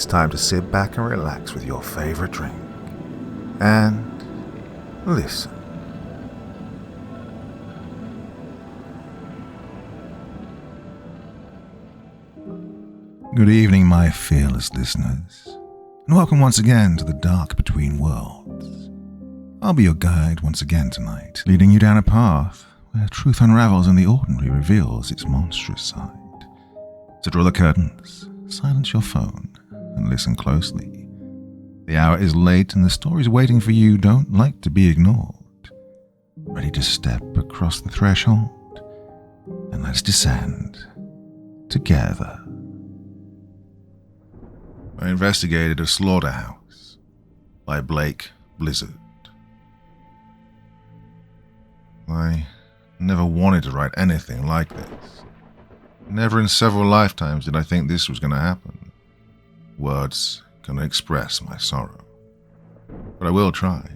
it's time to sit back and relax with your favorite drink. And listen. Good evening, my fearless listeners, and welcome once again to the Dark Between Worlds. I'll be your guide once again tonight, leading you down a path where truth unravels and the ordinary reveals its monstrous side. So draw the curtains, silence your phone, and listen closely. The hour is late and the stories waiting for you don't like to be ignored. Ready to step across the threshold? And let's descend together. I investigated a slaughterhouse by Blake Blizzard. I never wanted to write anything like this. Never in several lifetimes did I think this was going to happen. Words can express my sorrow. But I will try.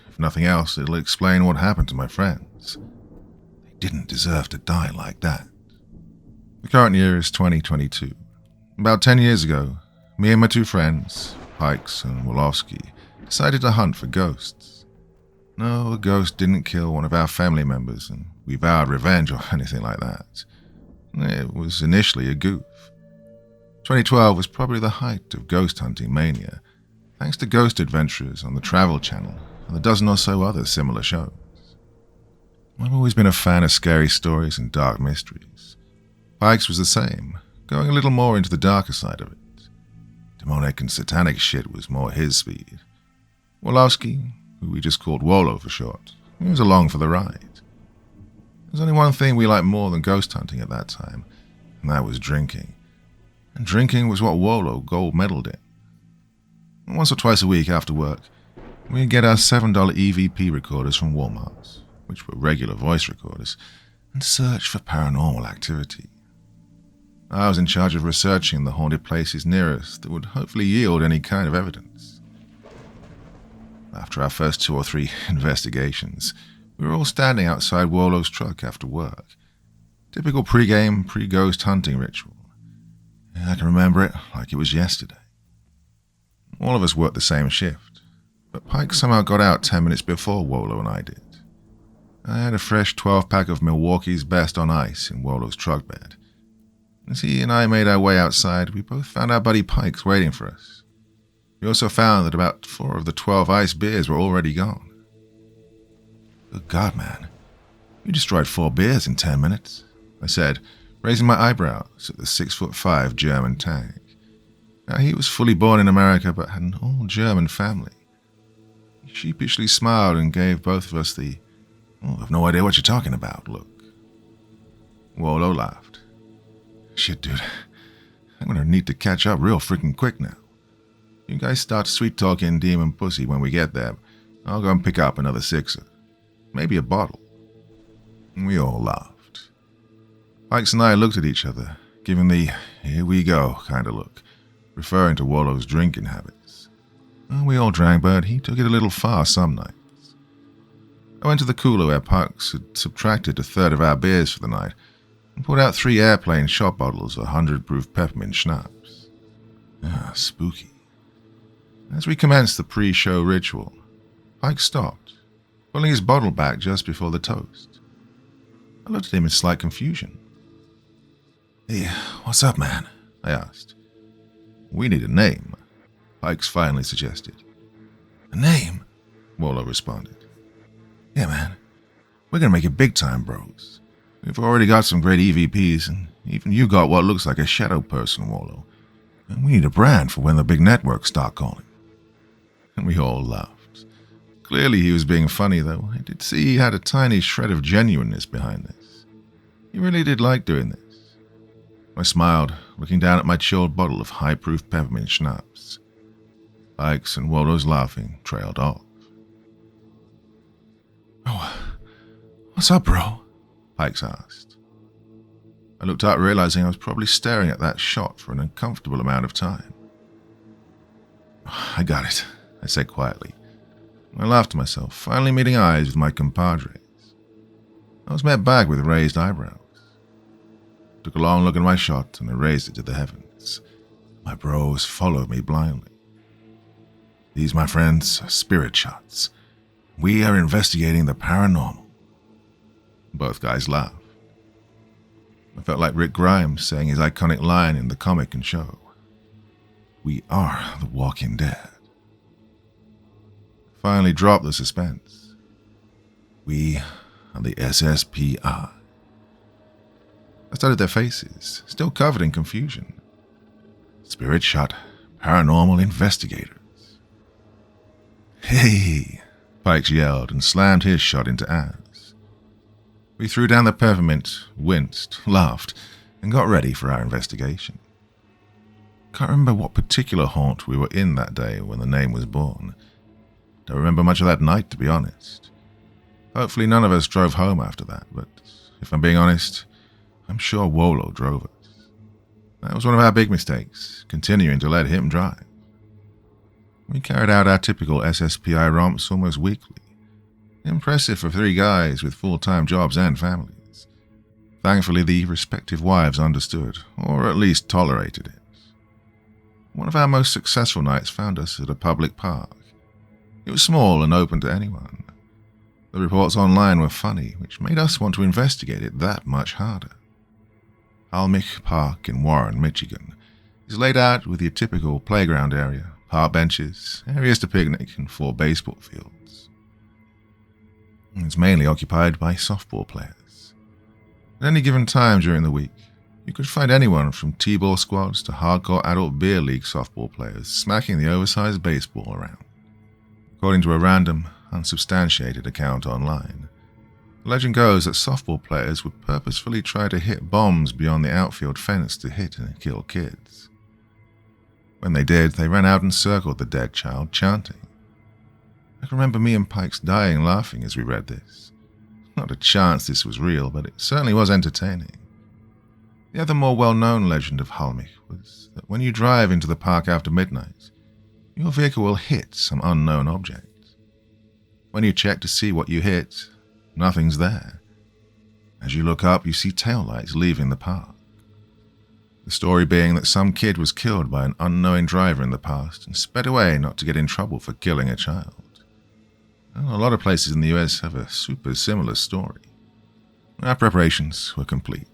If nothing else, it'll explain what happened to my friends. They didn't deserve to die like that. The current year is 2022. About 10 years ago, me and my two friends, Pikes and Wolowski, decided to hunt for ghosts. No, a ghost didn't kill one of our family members, and we vowed revenge or anything like that. It was initially a goof. 2012 was probably the height of ghost hunting mania, thanks to Ghost Adventures on the Travel Channel and a dozen or so other similar shows. I've always been a fan of scary stories and dark mysteries. Pikes was the same, going a little more into the darker side of it. Demonic and satanic shit was more his speed. Wolowski, who we just called Wolo for short, he was along for the ride. There's only one thing we liked more than ghost hunting at that time, and that was drinking. And drinking was what Wolo gold medaled in. Once or twice a week after work, we'd get our $7 EVP recorders from Walmart, which were regular voice recorders, and search for paranormal activity. I was in charge of researching the haunted places near us that would hopefully yield any kind of evidence. After our first 2 or 3 investigations, we were all standing outside Wolo's truck after work. Typical pre-game, pre-ghost hunting ritual. I can remember it like it was yesterday. All of us worked the same shift, but Pike somehow got out 10 minutes before Wolo and I did. I had a fresh 12-pack of Milwaukee's Best on ice in Wolo's truck bed. As he and I made our way outside, we both found our buddy Pikes waiting for us. We also found that about 4 of the 12 ice beers were already gone. Good God, man. You destroyed 4 beers in 10 minutes, I said, raising my eyebrows at the 6'5" German tank. Now, he was fully born in America but had an all-German family. He sheepishly smiled and gave both of us the, I've no idea what you're talking about look. Wolo laughed. Shit, dude. I'm gonna need to catch up real freaking quick now. You guys start sweet-talking demon pussy when we get there. I'll go and pick up another 6er. Maybe a bottle. We all laughed. Pikes and I looked at each other, giving the here we go kind of look, referring to Wolo's drinking habits. Well, we all drank, but he took it a little far some nights. I went to the cooler where Pikes had subtracted a third of our beers for the night, and pulled out 3 airplane shot bottles of 100-proof peppermint schnapps. Spooky. As we commenced the pre-show ritual, Pike stopped, pulling his bottle back just before the toast. I looked at him in slight confusion. Hey, what's up, man? I asked. We need a name, Pikes finally suggested. A name? Wolo responded. Yeah, man. We're gonna make it big time, bros. We've already got some great EVPs, and even you got what looks like a shadow person, Wolo. And we need a brand for when the big networks start calling. And we all laughed. Clearly he was being funny, though. I did see he had a tiny shred of genuineness behind this. He really did like doing this. I smiled, looking down at my chilled bottle of high-proof peppermint schnapps. Pikes and Wolo's laughing trailed off. Oh, what's up, bro? Pikes asked. I looked up, realizing I was probably staring at that shot for an uncomfortable amount of time. I got it, I said quietly. I laughed to myself, finally meeting eyes with my compadres. I was met back with raised eyebrows. Took a long look at my shot and I raised it to the heavens. My bros followed me blindly. These, my friends, are spirit shots. We are investigating the paranormal. Both guys laughed. I felt like Rick Grimes saying his iconic line in the comic and show. We are the Walking Dead. Finally dropped the suspense. We are the SSPI. I studied their faces, still covered in confusion. Spirit shot paranormal investigators. Hey, Pikes yelled and slammed his shot into ours. We threw down the peppermint, winced, laughed, and got ready for our investigation. Can't remember what particular haunt we were in that day when the name was born. Don't remember much of that night, to be honest. Hopefully none of us drove home after that, but if I'm being honest, I'm sure Wolo drove us. That was one of our big mistakes, continuing to let him drive. We carried out our typical SSPI romps almost weekly. Impressive for 3 guys with full-time jobs and families. Thankfully, the respective wives understood, or at least tolerated it. One of our most successful nights found us at a public park. It was small and open to anyone. The reports online were funny, which made us want to investigate it that much harder. Halmich Park in Warren, Michigan, is laid out with your typical playground area, park benches, areas to picnic, and 4 baseball fields. It's mainly occupied by softball players. At any given time during the week, you could find anyone from T-ball squads to hardcore adult beer league softball players smacking the oversized baseball around. According to a random, unsubstantiated account online, the legend goes that softball players would purposefully try to hit bombs beyond the outfield fence to hit and kill kids. When they did, they ran out and circled the dead child, chanting. I can remember me and Pikes dying laughing as we read this. Not a chance this was real, but it certainly was entertaining. The other more well-known legend of Halmich was that when you drive into the park after midnight, your vehicle will hit some unknown object. When you check to see what you hit, nothing's there. As you look up, you see taillights leaving the park. The story being that some kid was killed by an unknowing driver in the past and sped away not to get in trouble for killing a child. Well, a lot of places in the US have a super similar story. Our preparations were complete.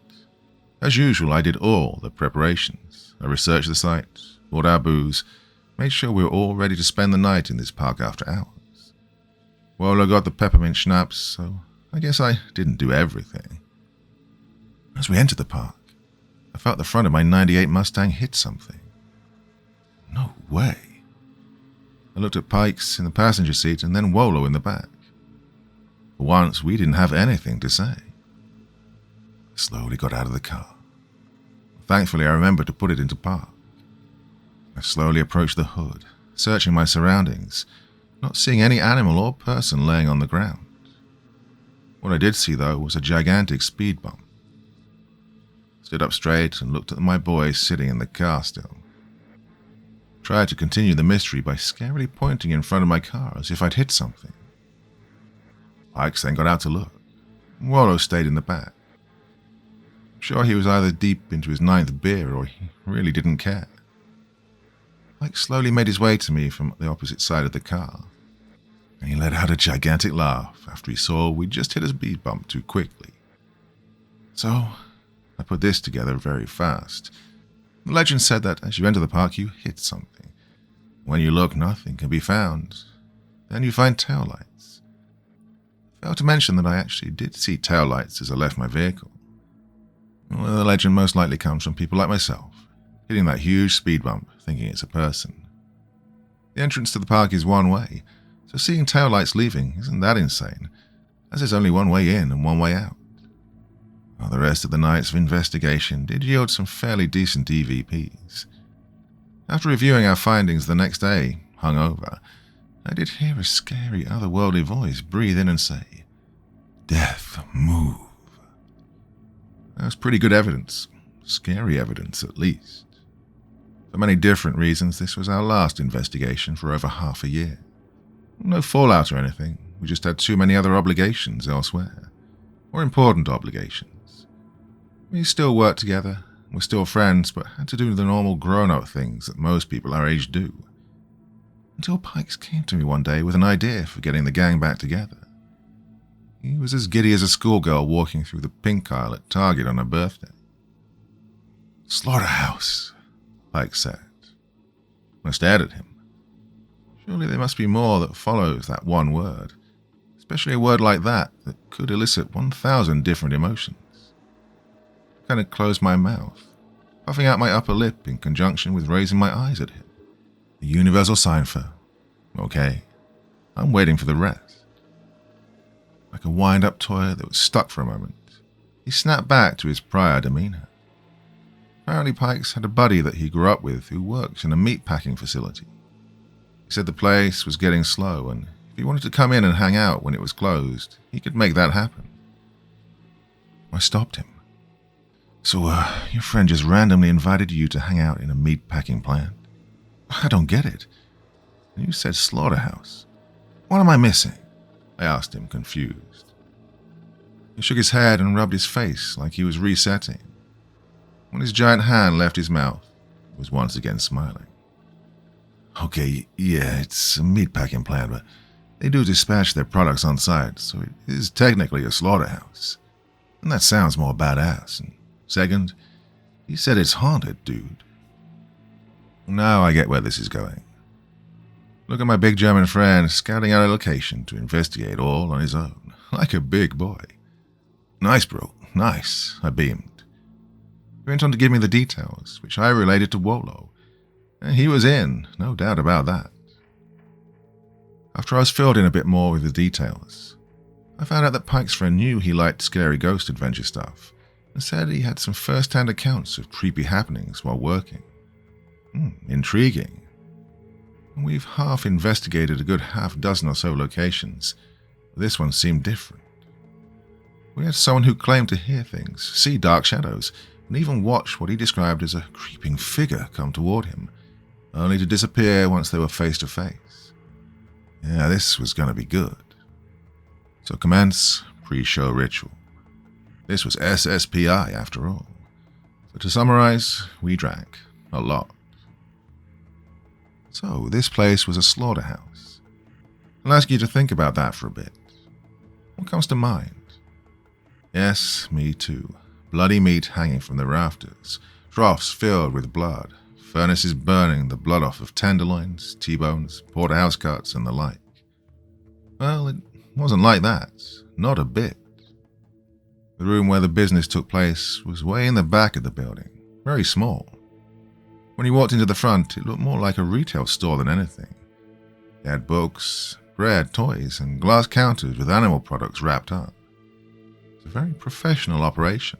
As usual, I did all the preparations. I researched the site, bought our booze, made sure we were all ready to spend the night in this park after hours. Wolo got the peppermint schnapps, so I guess I didn't do everything. As we entered the park, I felt the front of my '98 Mustang hit something. No way. I looked at Pikes in the passenger seat and then Wolo in the back. For once, we didn't have anything to say. I slowly got out of the car. Thankfully, I remembered to put it into park. I slowly approached the hood, searching my surroundings, not seeing any animal or person laying on the ground. What I did see, though, was a gigantic speed bump. I stood up straight and looked at my boy sitting in the car still. Tried to continue the mystery by scarily pointing in front of my car as if I'd hit something. Pikes then got out to look. Wolo stayed in the back. I'm sure he was either deep into his 9th beer or he really didn't care. Pikes slowly made his way to me from the opposite side of the car, and he let out a gigantic laugh after he saw we'd just hit a speed bump too quickly. So, I put this together very fast. The legend said that as you enter the park, you hit something. When you look, nothing can be found. Then you find taillights. I failed to mention that I actually did see taillights as I left my vehicle. Well, the legend most likely comes from people like myself, hitting that huge speed bump, thinking it's a person. The entrance to the park is one way, so seeing taillights leaving isn't that insane, as there's only one way in and one way out. Well, the rest of the nights of investigation did yield some fairly decent EVPs. After reviewing our findings the next day, hungover, I did hear a scary otherworldly voice breathe in and say, "Death, move." That was pretty good evidence. Scary evidence, at least. For many different reasons, this was our last investigation for over half a year. No fallout or anything, we just had too many other obligations elsewhere. More important obligations. We still worked together, We're still friends, but had to do the normal grown-up things that most people our age do. Until Pikes came to me one day with an idea for getting the gang back together. He was as giddy as a schoolgirl walking through the pink aisle at Target on her birthday. "Slaughterhouse," Pikes said. I stared at him. Surely there must be more that follows that one word, especially a word like that could elicit 1,000 different emotions. I kind of closed my mouth, puffing out my upper lip in conjunction with raising my eyes at him. The universal sign for, okay, I'm waiting for the rest. Like a wind-up toy that was stuck for a moment, he snapped back to his prior demeanor. Apparently Pikes had a buddy that he grew up with who worked in a meat-packing facility. He said the place was getting slow, and if he wanted to come in and hang out when it was closed, he could make that happen. I stopped him. "So, your friend just randomly invited you to hang out in a meat-packing plant? I don't get it. You said Slaughterhouse. What am I missing?" I asked him, confused. He shook his head and rubbed his face like he was resetting. When his giant hand left his mouth, he was once again smiling. "Okay, yeah, it's a meatpacking plant, but they do dispatch their products on site, so it is technically a slaughterhouse. And that sounds more badass. And second, he said it's haunted, dude." Now I get where this is going. Look at my big German friend scouting out a location to investigate all on his own, like a big boy. "Nice, bro, nice," I beamed. He went on to give me the details, which I related to Wolo. And he was in, no doubt about that. After I was filled in a bit more with the details, I found out that Pike's friend knew he liked scary ghost adventure stuff, and said he had some first-hand accounts of creepy happenings while working. Intriguing. We've half investigated a good half dozen or so locations, but this one seemed different. We had someone who claimed to hear things, see dark shadows, and even watch what he described as a creeping figure come toward him, only to disappear once they were face to face. Yeah, this was going to be good. So commence pre-show ritual. This was SSPI after all. So to summarize, we drank a lot. So this place was a slaughterhouse. I'll ask you to think about that for a bit. What comes to mind? Yes, me too. Bloody meat hanging from the rafters, troughs filled with blood, furnaces burning the blood off of tenderloins, T-bones, porterhouse cuts, and the like. Well, it wasn't like that. Not a bit. The room where the business took place was way in the back of the building, very small. When you walked into the front, it looked more like a retail store than anything. They had books, bread, toys, and glass counters with animal products wrapped up. It's a very professional operation.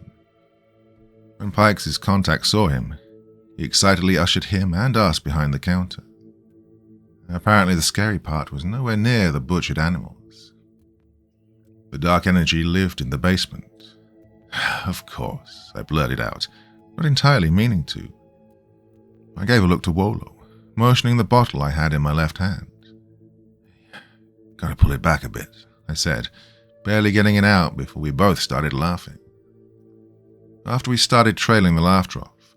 When Pikes' contact saw him, he excitedly ushered him and us behind the counter. Apparently the scary part was nowhere near the butchered animals. The dark energy lived in the basement. Of course, I blurted out, not entirely meaning to. I gave a look to Wolo, motioning the bottle I had in my left hand. "Gotta pull it back a bit," I said, barely getting it out before we both started laughing. After we started trailing the laugh trough,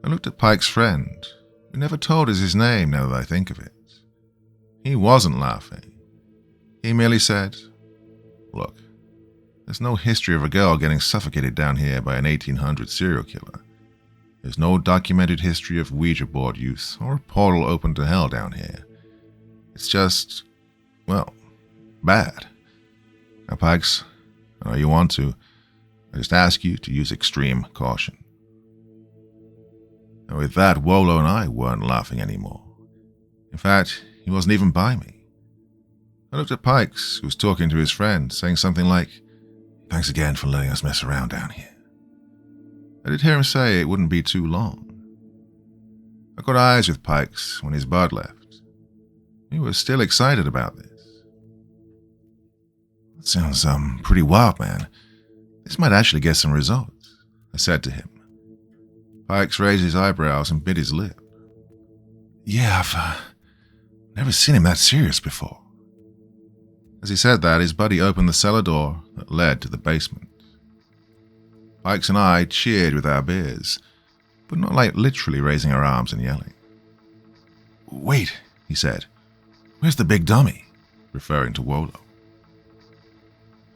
I looked at Pike's friend, who never told us his name now that I think of it. He wasn't laughing. He merely said, "Look, there's no history of a girl getting suffocated down here by an 1800 serial killer. There's no documented history of Ouija board use or a portal open to hell down here. It's just, well, bad. Now, Pikes, I know you want to. I just ask you to use extreme caution." And with that, Wolo and I weren't laughing anymore. In fact, he wasn't even by me. I looked at Pikes, who was talking to his friend, saying something like, "Thanks again for letting us mess around down here." I did hear him say it wouldn't be too long. I got eyes with Pikes when his bud left. He was still excited about this. "That sounds pretty wild, man. This might actually get some results," I said to him. Pikes raised his eyebrows and bit his lip. "Yeah, I've never seen him that serious before." As he said that, his buddy opened the cellar door that led to the basement. Pikes and I cheered with our beers, but not like literally raising her arms and yelling. "Wait," he said. "Where's the big dummy?" referring to Wolo.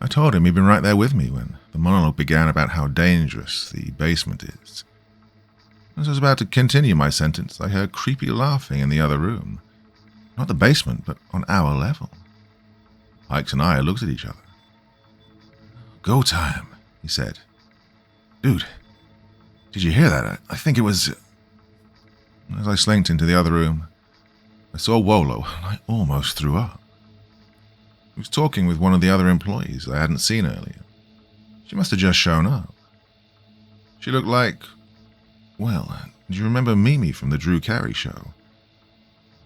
I told him he'd been right there with me when the monologue began about how dangerous the basement is. As I was about to continue my sentence, I heard creepy laughing in the other room. Not the basement, but on our level. Pikes and I looked at each other. "Go time," he said. "Dude, did you hear that? I think it was..." As I slinked into the other room, I saw Wolo and I almost threw up. He was talking with one of the other employees I hadn't seen earlier. She must have just shown up. She looked like... Well, do you remember Mimi from the Drew Carey show?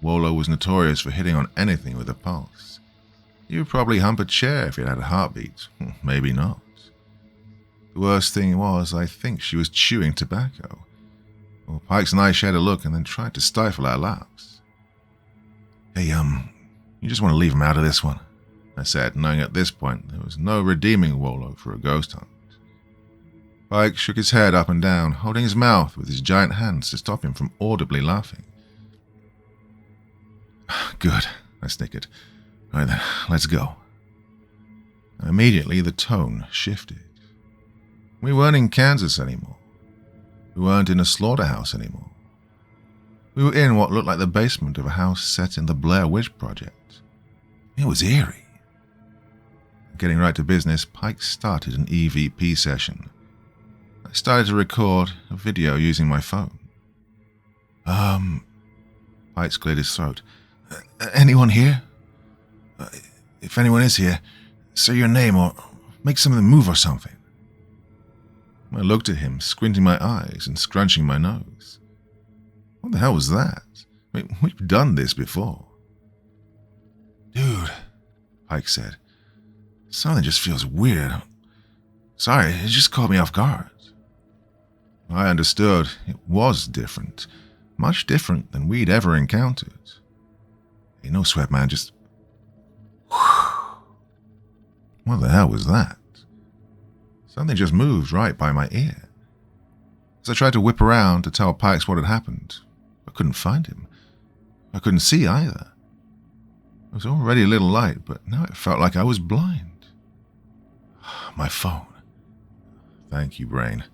Wolo was notorious for hitting on anything with a pulse. He would probably hump a chair if it had a heartbeat. Maybe not. The worst thing was, I think she was chewing tobacco. Well, Pikes and I shared a look and then tried to stifle our laughs. "Hey, you just want to leave him out of this one," I said, knowing at this point there was no redeeming Wolo for a ghost hunt. Pike shook his head up and down, holding his mouth with his giant hands to stop him from audibly laughing. "Good," I snickered. "All right then, let's go." Immediately the tone shifted. We weren't in Kansas anymore. We weren't in a slaughterhouse anymore. We were in what looked like the basement of a house set in the Blair Witch Project. It was eerie. Getting right to business, Pike started an EVP session. I started to record a video using my phone. Pike cleared his throat. "Anyone here? If anyone is here, say your name or make something move or something." I looked at him, squinting my eyes and scrunching my nose. What the hell was that? I mean, we've done this before. "Dude," Pike said, "something just feels weird. Sorry, it just caught me off guard." I understood it was different, much different than we'd ever encountered. "Hey, no sweat, man, just..." What the hell was that? Something just moved right by my ear. As I tried to whip around to tell Pikes what had happened, I couldn't find him. I couldn't see either. It was already a little light, but now it felt like I was blind. My phone. Thank you, brain.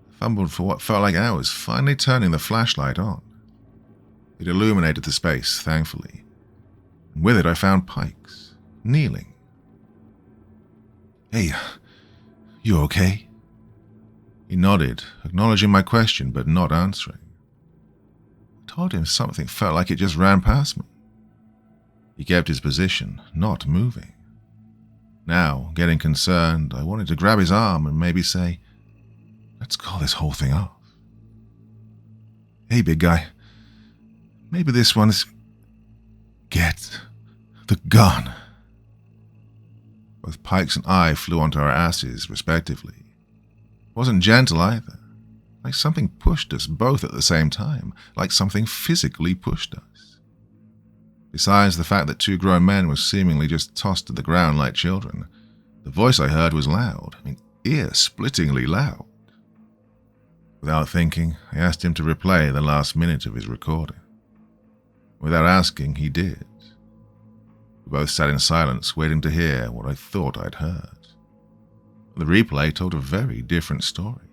I fumbled for what felt like hours, finally turning the flashlight on. It illuminated the space, thankfully. And with it I found Pikes, kneeling. "Hey, you okay?" He nodded, acknowledging my question but not answering. I told him something felt like it just ran past me. He kept his position, not moving. Now, getting concerned, I wanted to grab his arm and maybe say, "Let's call this whole thing off." "Hey, big guy, maybe this one's..." "Get the gun." Both Pikes and I flew onto our asses, respectively. It wasn't gentle either. Like something pushed us both at the same time, like something physically pushed us. Besides the fact that two grown men were seemingly just tossed to the ground like children, the voice I heard was loud, ear-splittingly loud. Without thinking, I asked him to replay the last minute of his recording. Without asking, he did. We both sat in silence, waiting to hear what I thought I'd heard. The replay told a very different story.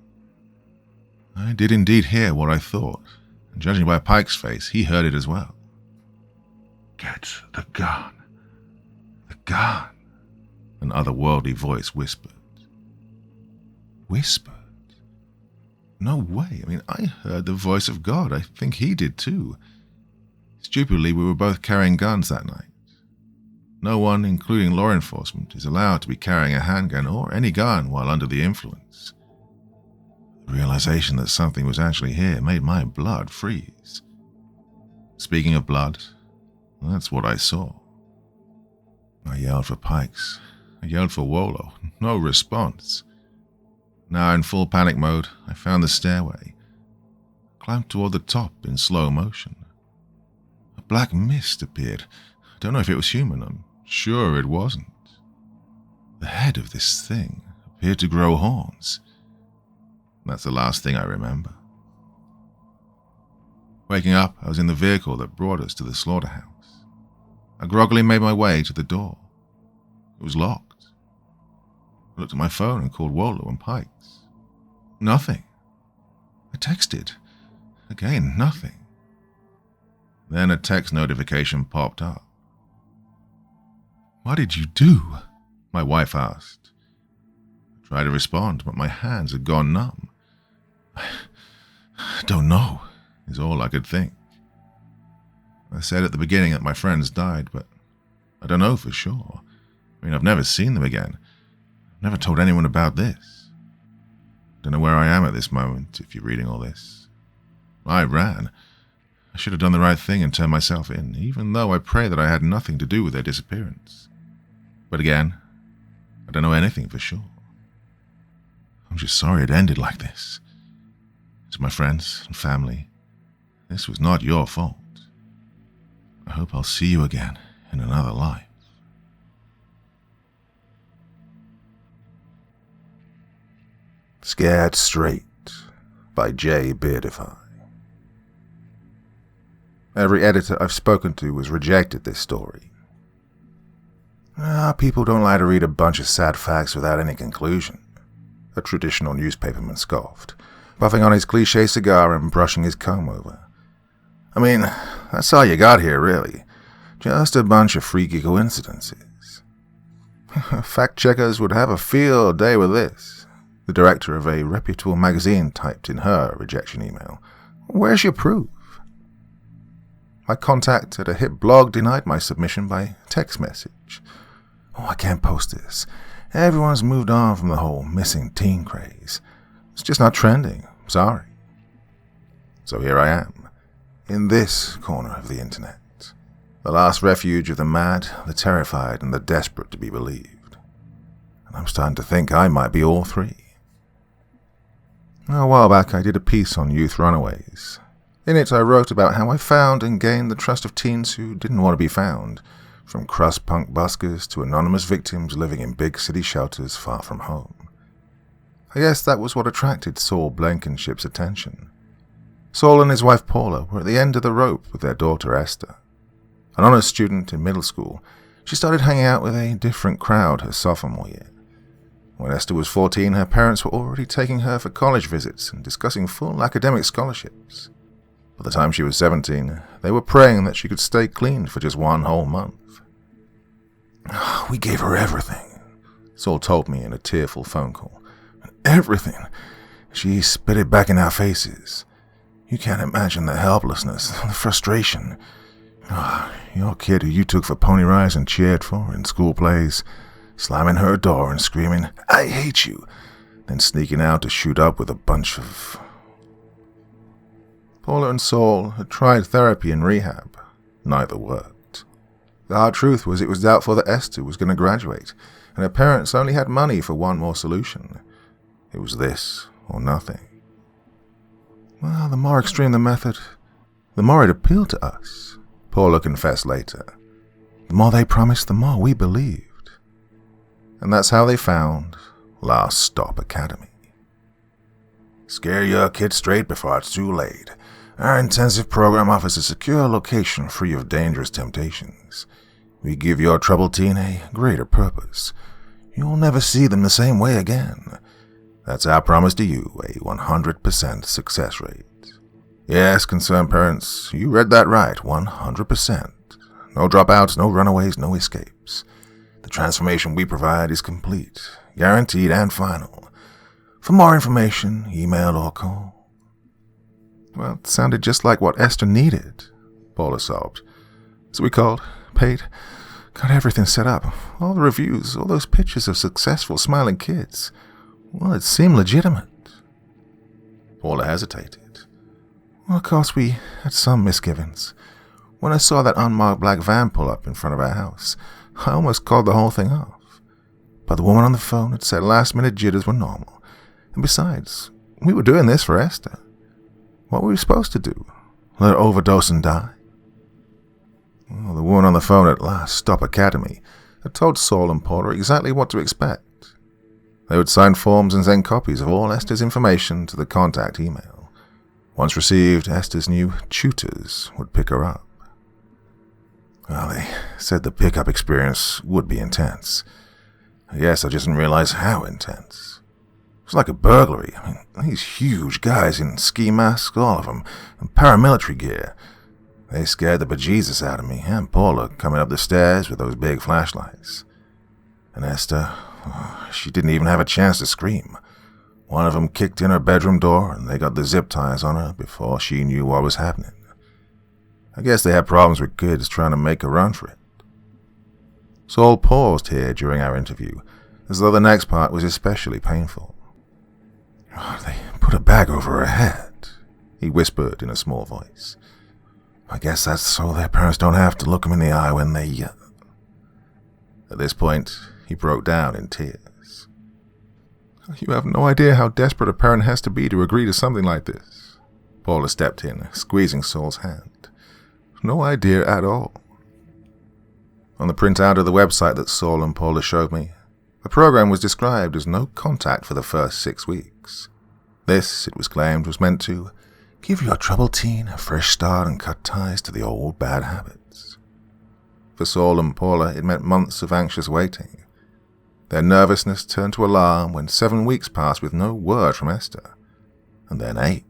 I did indeed hear what I thought, and judging by Pike's face, he heard it as well. "Get the gun. The gun," an otherworldly voice whispered. Whispered? No way. I heard the voice of God. I think he did too. Stupidly, we were both carrying guns that night. No one, including law enforcement, is allowed to be carrying a handgun or any gun while under the influence. The realization that something was actually here made my blood freeze. Speaking of blood, that's what I saw. I yelled for Pikes. I yelled for Wolo. No response. Now in full panic mode, I found the stairway. I climbed toward the top in slow motion. A black mist appeared. I don't know if it was human. I'm sure it wasn't. The head of this thing appeared to grow horns. That's the last thing I remember. Waking up, I was in the vehicle that brought us to the slaughterhouse. I groggily made my way to the door. It was locked. I looked at my phone and called Wallow and Pikes. Nothing. I texted. Again, nothing. Then a text notification popped up. "What did you do?" my wife asked. I tried to respond, but my hands had gone numb. "I don't know," is all I could think. I said at the beginning that my friends died, but I don't know for sure. I've never seen them again. I've never told anyone about this. Don't know where I am at this moment, if you're reading all this. I ran. I should have done the right thing and turned myself in, even though I pray that I had nothing to do with their disappearance. But again, I don't know anything for sure. I'm just sorry it ended like this. To my friends and family, this was not your fault. I hope I'll see you again in another life. Scared Straight by J. Beardify. Every editor I've spoken to has rejected this story. People don't like to read a bunch of sad facts without any conclusion, a traditional newspaperman scoffed, puffing on his cliché cigar and brushing his comb over. I mean, that's all you got here, really. Just a bunch of freaky coincidences. Fact checkers would have a field day with this, the director of a reputable magazine typed in her rejection email. Where's your proof? My contact at a hit blog denied my submission by text message. I can't post this. Everyone's moved on from the whole missing teen craze. It's just not trending. Sorry. So here I am, in this corner of the internet, the last refuge of the mad, the terrified, and the desperate to be believed. And I'm starting to think I might be all three. A while back I did a piece on youth runaways. In it I wrote about how I found and gained the trust of teens who didn't want to be found, from crust punk buskers to anonymous victims living in big city shelters far from home. I guess that was what attracted Saul Blankenship's attention. Saul and his wife Paula were at the end of the rope with their daughter Esther. An honors student in middle school, she started hanging out with a different crowd her sophomore year. When Esther was 14, her parents were already taking her for college visits and discussing full academic scholarships. By the time she was 17, they were praying that she could stay clean for just one whole month. We gave her everything, Saul told me in a tearful phone call. Everything. She spit it back in our faces. You can't imagine the helplessness, the frustration. Your kid who you took for pony rides and cheered for in school plays, slamming her door and screaming, "I hate you," then sneaking out to shoot up with a bunch of... Paula and Saul had tried therapy and rehab. Neither worked. The hard truth was it was doubtful that Esther was going to graduate, and her parents only had money for one more solution. It was this or nothing. Well, the more extreme the method, the more it appealed to us, Paula confessed later. The more they promised, the more we believed. And that's how they found Last Stop Academy. Scare your kid straight before it's too late. Our intensive program offers a secure location free of dangerous temptations. We give your troubled teen a greater purpose. You'll never see them the same way again. That's our promise to you, a 100% success rate. Yes, concerned parents, you read that right, 100%. No dropouts, no runaways, no escapes. The transformation we provide is complete, guaranteed and final. For more information, email or call. Well, it sounded just like what Esther needed, Paula sobbed. So we called, paid, got everything set up. All the reviews, all those pictures of successful, smiling kids. Well, it seemed legitimate. Paula hesitated. Well, of course, we had some misgivings. When I saw that unmarked black van pull up in front of our house, I almost called the whole thing off. But the woman on the phone had said last-minute jitters were normal. And besides, we were doing this for Esther. What were we supposed to do? Let her overdose and die? Well, the woman on the phone at Last Stop Academy had told Saul and Paula exactly what to expect. They would sign forms and send copies of all Esther's information to the contact email. Once received, Esther's new tutors would pick her up. Well, they said the pickup experience would be intense. I guess I just didn't realize how intense. It was like a burglary. I mean, these huge guys in ski masks, all of them, and paramilitary gear. They scared the bejesus out of me, and Paula coming up the stairs with those big flashlights. And Esther, she didn't even have a chance to scream. One of them kicked in her bedroom door, and they got the zip ties on her before she knew what was happening. I guess they had problems with kids trying to make a run for it. Saul paused here during our interview, as though the next part was especially painful. They put a bag over her head, he whispered in a small voice. I guess that's so their parents don't have to look them in the eye when they... At this point, he broke down in tears. You have no idea how desperate a parent has to be to agree to something like this. Paula stepped in, squeezing Saul's hand. No idea at all. On the printout of the website that Saul and Paula showed me, the program was described as no contact for the first 6 weeks. This, it was claimed, was meant to give your troubled teen a fresh start and cut ties to the old bad habits. For Saul and Paula, it meant months of anxious waiting. Their nervousness turned to alarm when 7 weeks passed with no word from Esther, and then 8.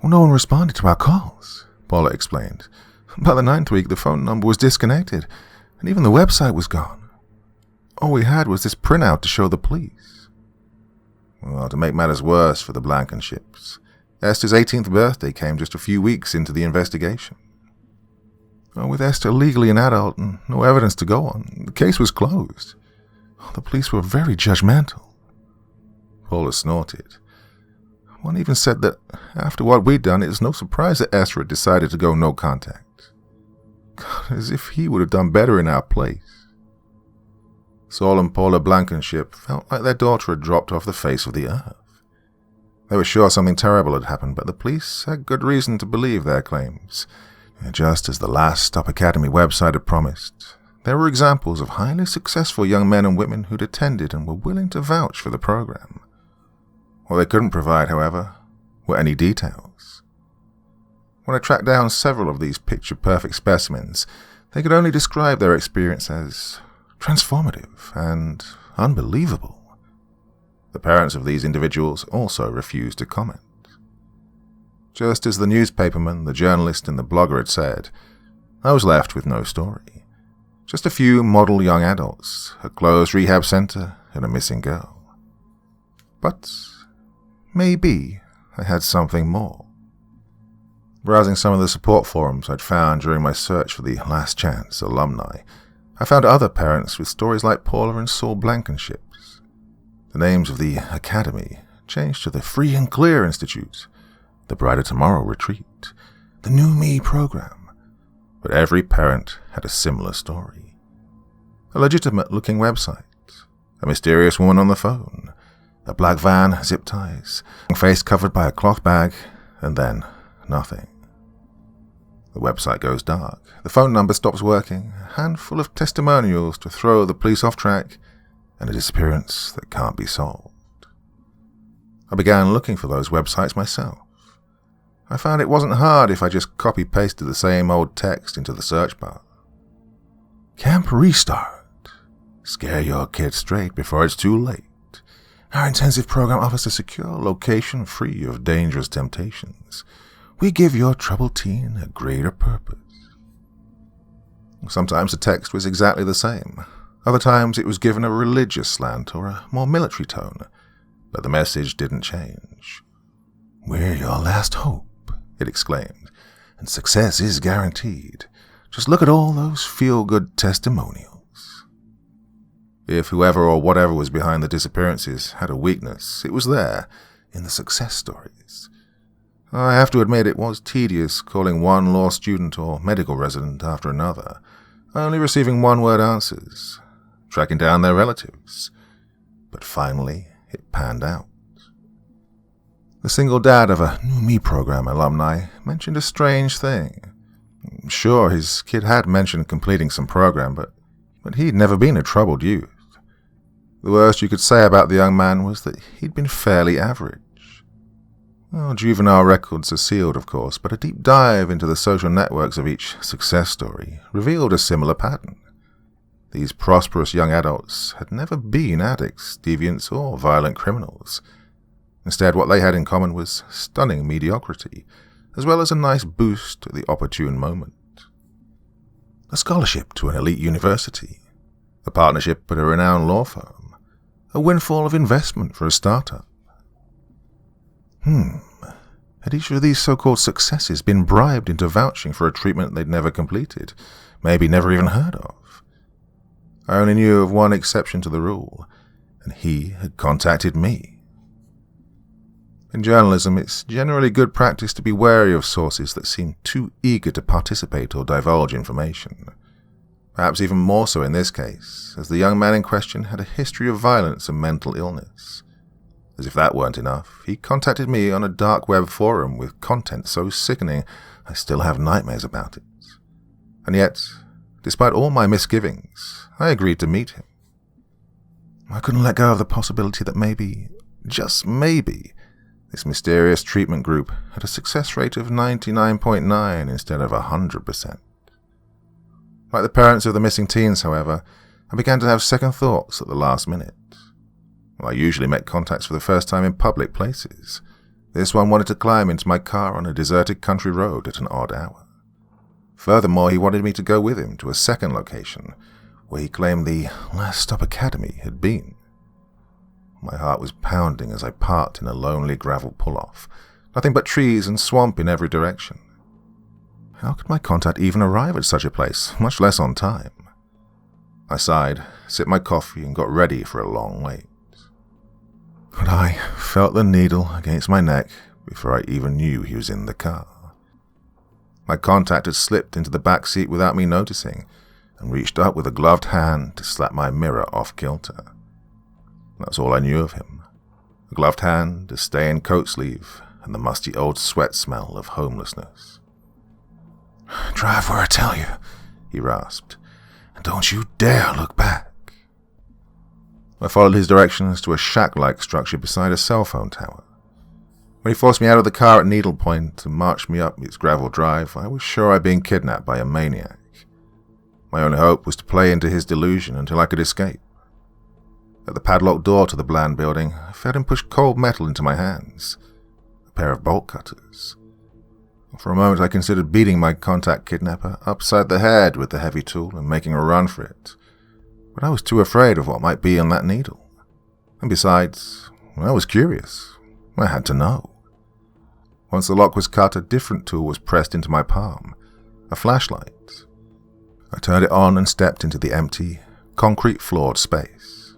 Well, no one responded to our calls, Paula explained. By the 9th week, the phone number was disconnected, and even the website was gone. All we had was this printout to show the police. Well, to make matters worse for the Blankenships, Esther's 18th birthday came just a few weeks into the investigation. Well, with Esther legally an adult and no evidence to go on, the case was closed. The police were very judgmental. Paula snorted. One even said that after what we'd done, it was no surprise that Esther had decided to go no contact. God, as if he would have done better in our place. Saul and Paula Blankenship felt like their daughter had dropped off the face of the earth. They were sure something terrible had happened, but the police had good reason to believe their claims. Just as the Last Stop Academy website had promised, there were examples of highly successful young men and women who'd attended and were willing to vouch for the program. What they couldn't provide, however, were any details. When I tracked down several of these picture-perfect specimens, they could only describe their experience as transformative and unbelievable. The parents of these individuals also refused to comment. Just as the newspaperman, the journalist, and the blogger had said, I was left with no story. Just a few model young adults, a closed rehab center, and a missing girl. But maybe I had something more. Browsing some of the support forums I'd found during my search for the Last Chance alumni, I found other parents with stories like Paula and Saul Blankenships. The names of the academy changed to the Free and Clear Institute, the Brighter Tomorrow Retreat, the New Me program, but every parent had a similar story. A legitimate-looking website, a mysterious woman on the phone, a black van, zip ties, a face covered by a cloth bag, and then nothing. The website goes dark, the phone number stops working, a handful of testimonials to throw the police off track, and a disappearance that can't be solved. I began looking for those websites myself. I found it wasn't hard if I just copy-pasted the same old text into the search bar. Camp Restart. Scare your kids straight before it's too late. Our intensive program offers a secure location free of dangerous temptations. We give your troubled teen a greater purpose. Sometimes the text was exactly the same. Other times it was given a religious slant or a more military tone, but the message didn't change. We're your last hope, it exclaimed, and success is guaranteed. Just look at all those feel-good testimonials. If whoever or whatever was behind the disappearances had a weakness, it was there, in the success stories. I have to admit it was tedious calling one law student or medical resident after another, only receiving one-word answers, tracking down their relatives. But finally, it panned out. The single dad of a New Me program alumni mentioned a strange thing. Sure, his kid had mentioned completing some program, but he'd never been a troubled youth. The worst you could say about the young man was that he'd been fairly average. Well, juvenile records are sealed, of course, but a deep dive into the social networks of each success story revealed a similar pattern. These prosperous young adults had never been addicts, deviants, or violent criminals. Instead, what they had in common was stunning mediocrity, as well as a nice boost at the opportune moment. A scholarship to an elite university, a partnership at a renowned law firm, a windfall of investment for a startup. Had each of these so-called successes been bribed into vouching for a treatment they'd never completed, maybe never even heard of? I only knew of one exception to the rule, and he had contacted me. In journalism, it's generally good practice to be wary of sources that seem too eager to participate or divulge information. Perhaps even more so in this case, as the young man in question had a history of violence and mental illness. As if that weren't enough, he contacted me on a dark web forum with content so sickening I still have nightmares about it. And yet, despite all my misgivings, I agreed to meet him. I couldn't let go of the possibility that maybe, just maybe, this mysterious treatment group had a success rate of 99.9 instead of 100%. Like the parents of the missing teens, however, I began to have second thoughts at the last minute. Well, I usually make contacts for the first time in public places. This one wanted to climb into my car on a deserted country road at an odd hour. Furthermore, he wanted me to go with him to a second location, where he claimed the Last Stop Academy had been. My heart was pounding as I parked in a lonely gravel pull-off, nothing but trees and swamp in every direction. How could my contact even arrive at such a place, much less on time? I sighed, sipped my coffee, and got ready for a long wait. But I felt the needle against my neck before I even knew he was in the car. My contact had slipped into the back seat without me noticing, and reached up with a gloved hand to slap my mirror off kilter. That's all I knew of him. A gloved hand, a stained coat sleeve, and the musty old sweat smell of homelessness. "Drive where I tell you," he rasped, "and don't you dare look back." I followed his directions to a shack-like structure beside a cell phone tower. When he forced me out of the car at needlepoint and marched me up its gravel drive, I was sure I'd been kidnapped by a maniac. My only hope was to play into his delusion until I could escape. At the padlocked door to the bland building, I felt him push cold metal into my hands, a pair of bolt cutters. For a moment I considered beating my contact kidnapper upside the head with the heavy tool and making a run for it, but I was too afraid of what might be on that needle. And besides, I was curious. I had to know. Once the lock was cut, a different tool was pressed into my palm, a flashlight. I turned it on and stepped into the empty, concrete-floored space.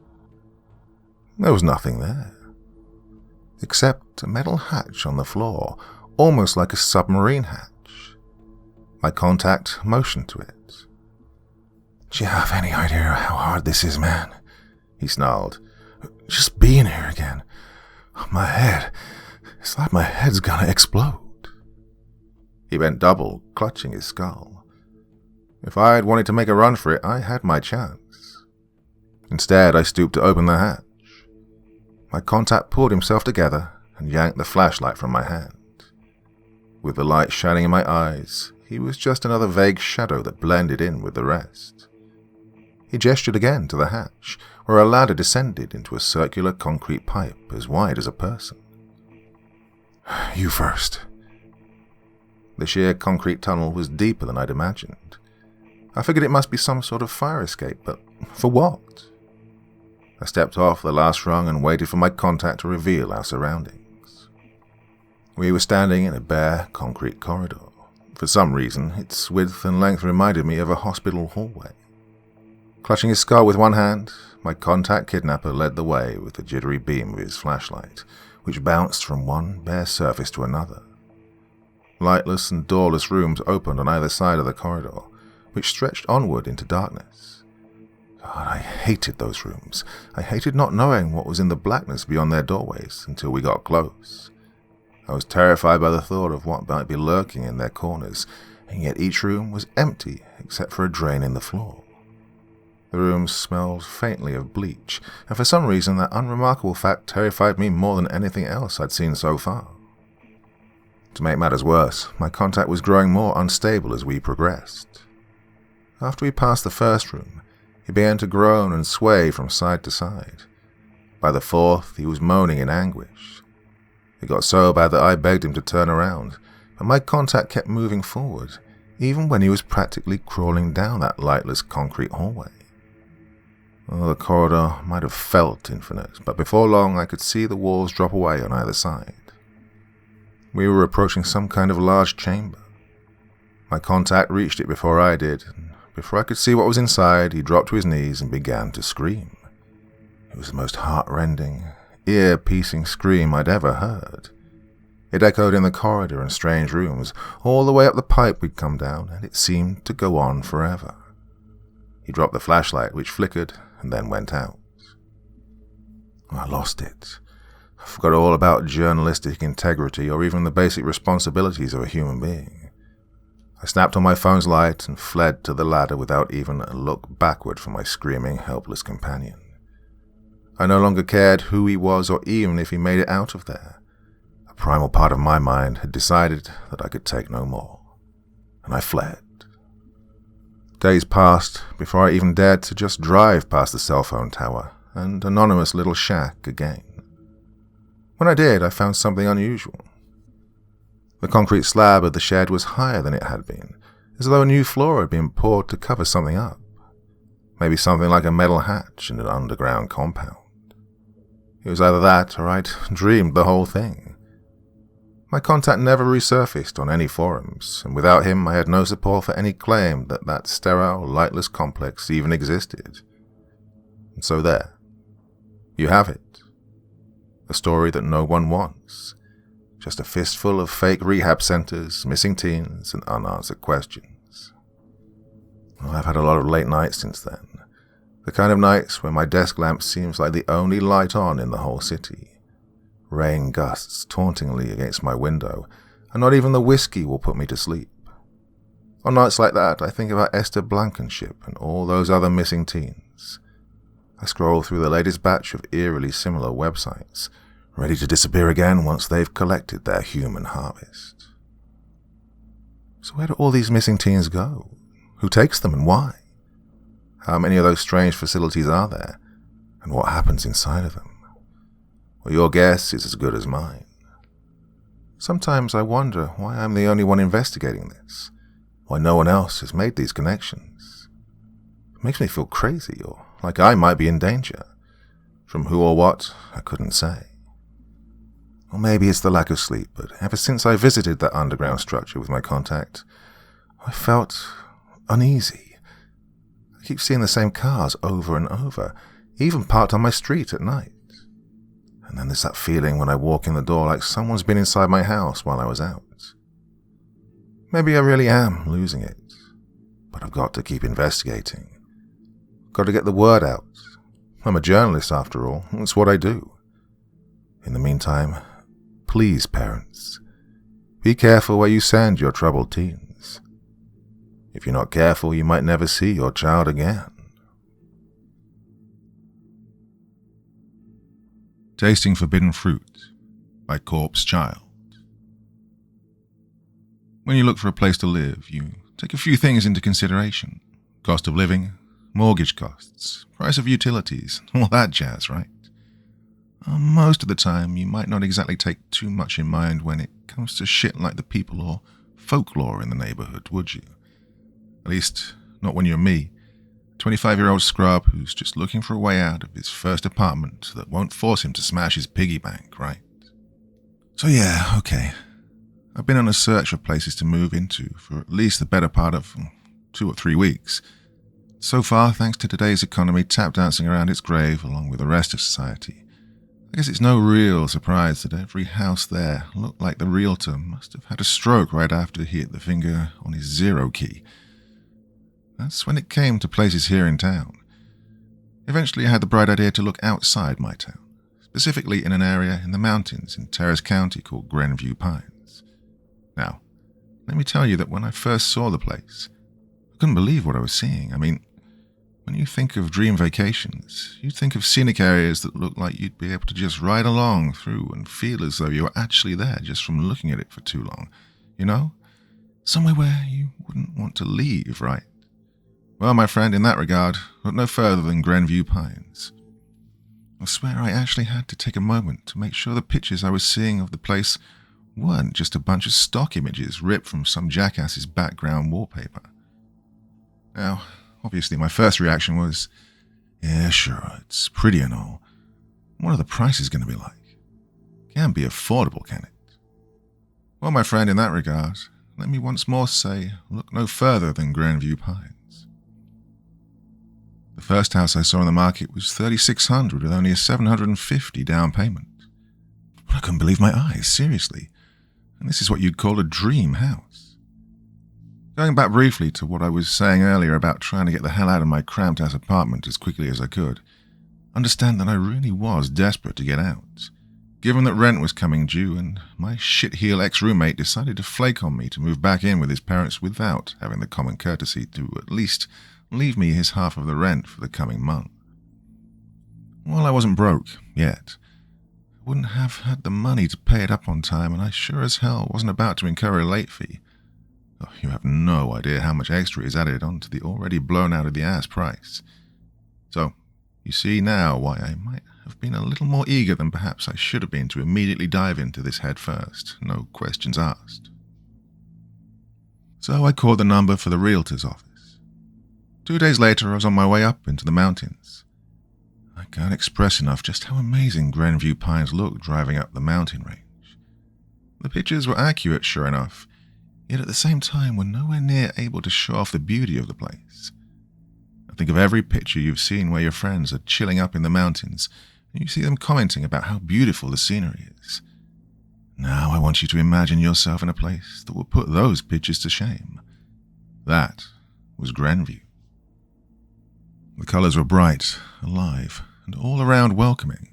There was nothing there, except a metal hatch on the floor, almost like a submarine hatch. My contact motioned to it. "Do you have any idea how hard this is, man?" he snarled. "Just being here again. My head, it's like my head's gonna explode." He bent double, clutching his skull. If I had wanted to make a run for it, I had my chance. Instead, I stooped to open the hatch. My contact pulled himself together and yanked the flashlight from my hand. With the light shining in my eyes, he was just another vague shadow that blended in with the rest. He gestured again to the hatch, where a ladder descended into a circular concrete pipe as wide as a person. "You first." The sheer concrete tunnel was deeper than I'd imagined. I figured it must be some sort of fire escape, but for what? I stepped off the last rung and waited for my contact to reveal our surroundings. We were standing in a bare, concrete corridor. For some reason, its width and length reminded me of a hospital hallway. Clutching his skull with one hand, my contact kidnapper led the way with the jittery beam of his flashlight, which bounced from one bare surface to another. Lightless and doorless rooms opened on either side of the corridor, which stretched onward into darkness. God, I hated those rooms. I hated not knowing what was in the blackness beyond their doorways until we got close. I was terrified by the thought of what might be lurking in their corners, and yet each room was empty except for a drain in the floor. The rooms smelled faintly of bleach, and for some reason that unremarkable fact terrified me more than anything else I'd seen so far. To make matters worse, my contact was growing more unstable as we progressed. After we passed the first room, he began to groan and sway from side to side. By the fourth, he was moaning in anguish. It got so bad that I begged him to turn around, but my contact kept moving forward, even when he was practically crawling down that lightless concrete hallway. Oh, the corridor might have felt infinite, but before long I could see the walls drop away on either side. We were approaching some kind of large chamber. My contact reached it before I did, and before I could see what was inside, he dropped to his knees and began to scream. It was the most heart-rending, ear-piercing scream I'd ever heard. It echoed in the corridor and strange rooms, all the way up the pipe we'd come down, and it seemed to go on forever. He dropped the flashlight, which flickered and then went out. I lost it. I forgot all about journalistic integrity or even the basic responsibilities of a human being. I snapped on my phone's light and fled to the ladder without even a look backward for my screaming, helpless companion. I no longer cared who he was or even if he made it out of there. A primal part of my mind had decided that I could take no more, and I fled. Days passed before I even dared to just drive past the cell phone tower and anonymous little shack again. When I did, I found something unusual. The concrete slab of the shed was higher than it had been, as though a new floor had been poured to cover something up. Maybe something like a metal hatch in an underground compound. It was either that or I'd dreamed the whole thing. My contact never resurfaced on any forums, and without him I had no support for any claim that that sterile, lightless complex even existed. And so there. You have it. A story that no one wants. Just a fistful of fake rehab centers, missing teens, and unanswered questions. Well, I've had a lot of late nights since then. The kind of nights where my desk lamp seems like the only light on in the whole city. Rain gusts tauntingly against my window, and not even the whiskey will put me to sleep. On nights like that, I think about Esther Blankenship and all those other missing teens. I scroll through the latest batch of eerily similar websites, ready to disappear again once they've collected their human harvest. So where do all these missing teens go? Who takes them and why? How many of those strange facilities are there? And what happens inside of them? Well, your guess is as good as mine. Sometimes I wonder why I'm the only one investigating this, why no one else has made these connections. It makes me feel crazy, or like I might be in danger. From who or what, I couldn't say. Or maybe it's the lack of sleep, but ever since I visited that underground structure with my contact, I felt uneasy. I keep seeing the same cars over and over, even parked on my street at night. And then there's that feeling when I walk in the door like someone's been inside my house while I was out. Maybe I really am losing it, but I've got to keep investigating. Got to get the word out. I'm a journalist after all, it's what I do. In the meantime, please parents, be careful where you send your troubled teens. If you're not careful, you might never see your child again. Tasting Forbidden Fruit by Corpse Child. When you look for a place to live, you take a few things into consideration. Cost of living, mortgage costs, price of utilities, all that jazz, right? Most of the time, you might not exactly take too much in mind when it comes to shit like the people or folklore in the neighborhood, would you? At least, not when you're me, 25-year-old scrub who's just looking for a way out of his first apartment that won't force him to smash his piggy bank, right? So yeah, okay. I've been on a search for places to move into for at least the better part of 2 or 3 weeks. So far, thanks to today's economy tap dancing around its grave along with the rest of society, I guess it's no real surprise that every house there looked like the realtor must have had a stroke right after he hit the finger on his zero key. That's when it came to places here in town. Eventually I had the bright idea to look outside my town, specifically in an area in the mountains in Terrace County called Grenview Pines. Now, let me tell you that when I first saw the place, I couldn't believe what I was seeing. I mean, When you think of dream vacations, you think of scenic areas that look like you'd be able to just ride along through and feel as though you were actually there just from looking at it for too long. You know? Somewhere where you wouldn't want to leave, right? Well, my friend, in that regard, look no further than Grenview Pines. I swear I actually had to take a moment to make sure the pictures I was seeing of the place weren't just a bunch of stock images ripped from some jackass's background wallpaper. Now, obviously my first reaction was, yeah, sure, it's pretty and all. What are the prices going to be like? Can't be affordable, can it? Well, my friend, in that regard, let me once more say, look no further than Grenview Pines. The first house I saw on the market was $3,600 with only a $750 down payment. I couldn't believe my eyes, seriously. And this is what you'd call a dream house. Going back briefly to what I was saying earlier about trying to get the hell out of my cramped ass apartment as quickly as I could, understand that I really was desperate to get out, given that rent was coming due and my shitheel ex-roommate decided to flake on me to move back in with his parents without having the common courtesy to at least leave me his half of the rent for the coming month. Well, I wasn't broke yet. I wouldn't have had the money to pay it up on time, and I sure as hell wasn't about to incur a late fee. Oh, you have no idea how much extra is added onto the already blown out of the ass price. So, you see now why I might have been a little more eager than perhaps I should have been to immediately dive into this head first, no questions asked. So I called the number for the realtor's office. 2 days later, I was on my way up into the mountains. I can't express enough just how amazing Grenview Pines looked driving up the mountain range. The pictures were accurate, sure enough, yet at the same time were nowhere near able to show off the beauty of the place. I think of every picture you've seen where your friends are chilling up in the mountains, and you see them commenting about how beautiful the scenery is. Now I want you to imagine yourself in a place that will put those pictures to shame. That was Grenview. The colours were bright, alive, and all around welcoming.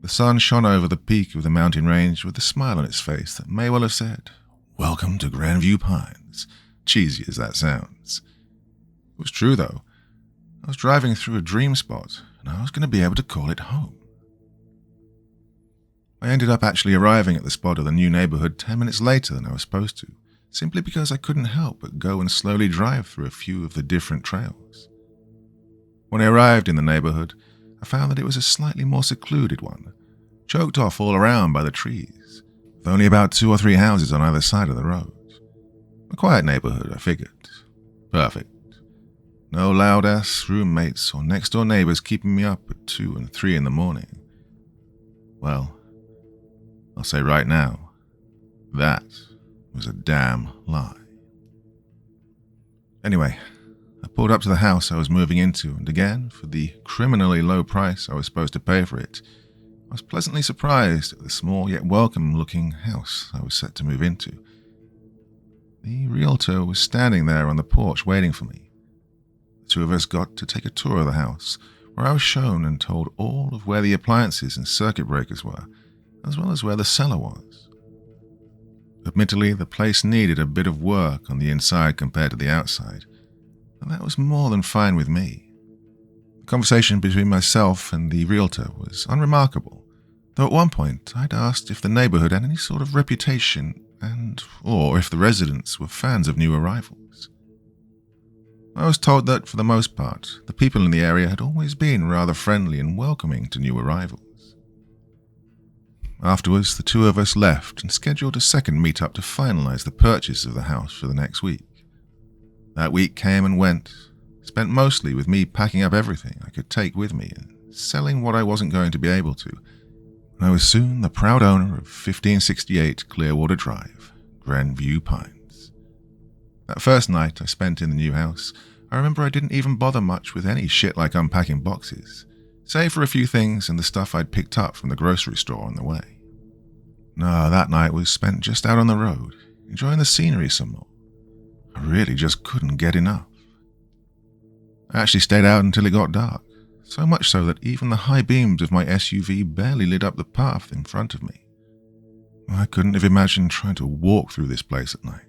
The sun shone over the peak of the mountain range with a smile on its face that may well have said, "Welcome to Grenview Pines," cheesy as that sounds. It was true, though. I was driving through a dream spot, and I was going to be able to call it home. I ended up actually arriving at the spot of the new neighborhood 10 minutes later than I was supposed to, simply because I couldn't help but go and slowly drive through a few of the different trails. When I arrived in the neighborhood, I found that it was a slightly more secluded one, choked off all around by the trees, with only about 2 or 3 houses on either side of the road. A quiet neighborhood, I figured. Perfect. No loud-ass roommates or next-door neighbors keeping me up at 2 and 3 in the morning. Well, I'll say right now, that was a damn lie. Anyway, I pulled up to the house I was moving into, and again, for the criminally low price I was supposed to pay for it, I was pleasantly surprised at the small yet welcome-looking house I was set to move into. The realtor was standing there on the porch waiting for me. The 2 of us got to take a tour of the house, where I was shown and told all of where the appliances and circuit breakers were, as well as where the cellar was. Admittedly, the place needed a bit of work on the inside compared to the outside, and that was more than fine with me. The conversation between myself and the realtor was unremarkable, though at one point I'd asked if the neighborhood had any sort of reputation or if the residents were fans of new arrivals. I was told that, for the most part, the people in the area had always been rather friendly and welcoming to new arrivals. Afterwards, the 2 of us left and scheduled a second meet-up to finalize the purchase of the house for the next week. That week came and went, spent mostly with me packing up everything I could take with me and selling what I wasn't going to be able to. And I was soon the proud owner of 1568 Clearwater Drive, Grenview Pines. That first night I spent in the new house, I remember I didn't even bother much with any shit like unpacking boxes, save for a few things and the stuff I'd picked up from the grocery store on the way. No, that night was spent just out on the road, enjoying the scenery some more. I really just couldn't get enough. I actually stayed out until it got dark, so much so that even the high beams of my SUV barely lit up the path in front of me. I couldn't have imagined trying to walk through this place at night.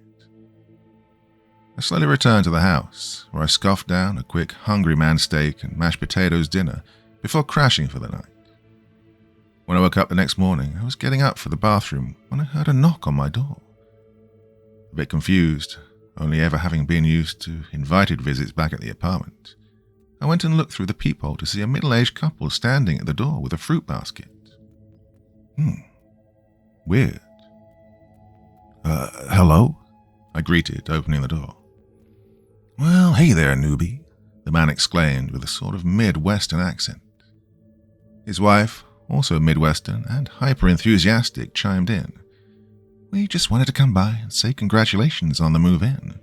I slowly returned to the house, where I scoffed down a quick hungry man steak and mashed potatoes dinner before crashing for the night. When I woke up the next morning, I was getting up for the bathroom when I heard a knock on my door. A bit confused, only ever having been used to invited visits back at the apartment, I went and looked through the peephole to see a middle-aged couple standing at the door with a fruit basket. Weird. Hello? I greeted, opening the door. Well, hey there, newbie, the man exclaimed with a sort of Midwestern accent. His wife, also Midwestern and hyper-enthusiastic, chimed in. We just wanted to come by and say congratulations on the move-in.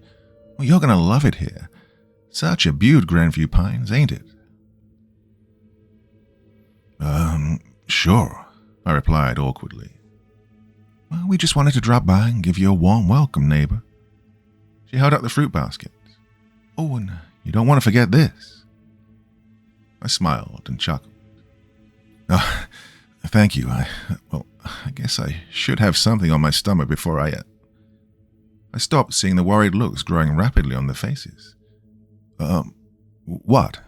Well, you're going to love it here. Such a beaut, Grandview Pines, ain't it? Sure, I replied awkwardly. Well, we just wanted to drop by and give you a warm welcome, neighbor. She held up the fruit basket. Oh, and you don't want to forget this. I smiled and chuckled. Oh, thank you. I guess I should have something on my stomach before I stopped, seeing the worried looks growing rapidly on their faces. What?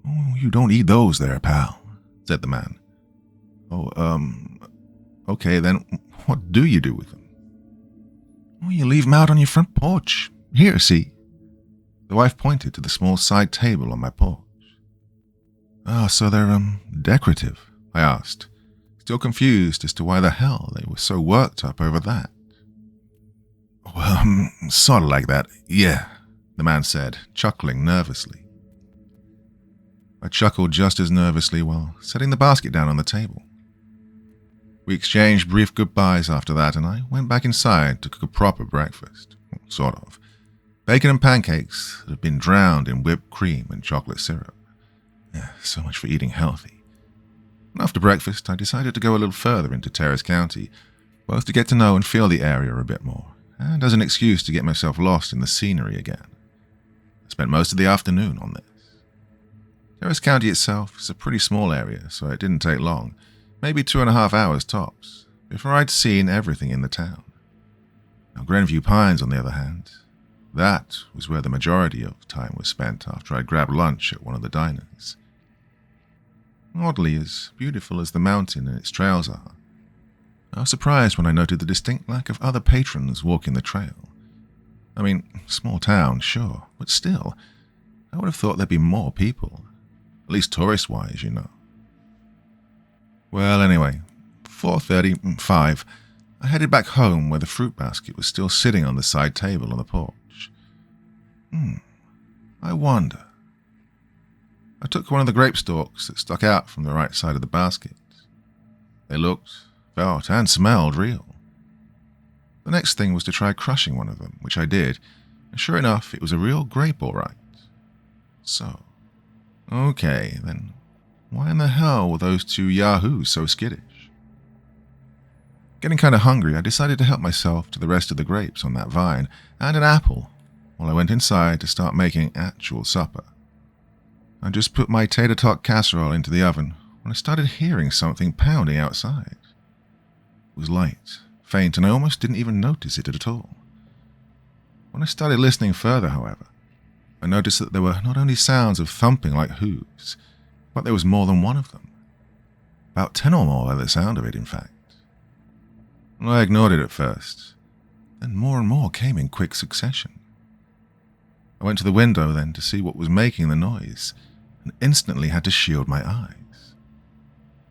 Oh, you don't eat those there, pal, said the man. Okay, then what do you do with them? Well, you leave them out on your front porch. Here, see. The wife pointed to the small side table on my porch. Oh, so they're, decorative, I asked, still confused as to why the hell they were so worked up over that. Well, sort of like that, yeah, the man said, chuckling nervously. I chuckled just as nervously while setting the basket down on the table. We exchanged brief goodbyes after that, and I went back inside to cook a proper breakfast, sort of. Bacon and pancakes that had been drowned in whipped cream and chocolate syrup. Yeah, so much for eating healthy. And after breakfast, I decided to go a little further into Terrace County, both to get to know and feel the area a bit more, and as an excuse to get myself lost in the scenery again. I spent most of the afternoon on this. Terrace County itself is a pretty small area, so it didn't take long, maybe 2.5 hours tops, before I'd seen everything in the town. Now, Grandview Pines, on the other hand, that was where the majority of time was spent after I'd grabbed lunch at one of the diners. Oddly, as beautiful as the mountain and its trails are, I was surprised when I noted the distinct lack of other patrons walking the trail. I mean, small town, sure, but still, I would have thought there'd be more people, at least tourist-wise, you know. Well, anyway, 4:30, 5, I headed back home where the fruit basket was still sitting on the side table on the porch. I wonder. I took one of the grape stalks that stuck out from the right side of the basket. They looked, felt, and smelled real. The next thing was to try crushing one of them, which I did, and sure enough, it was a real grape all right. So, okay, then why in the hell were those two yahoos so skittish? Getting kind of hungry, I decided to help myself to the rest of the grapes on that vine and an apple while I went inside to start making actual supper. I just put my tater tot casserole into the oven when I started hearing something pounding outside. It was light, faint, and I almost didn't even notice it at all. When I started listening further, however, I noticed that there were not only sounds of thumping like hooves, but there was more than one of them. About 10 or more by the sound of it, in fact. Well, I ignored it at first, then more and more came in quick succession. I went to the window then to see what was making the noise, and instantly had to shield my eyes.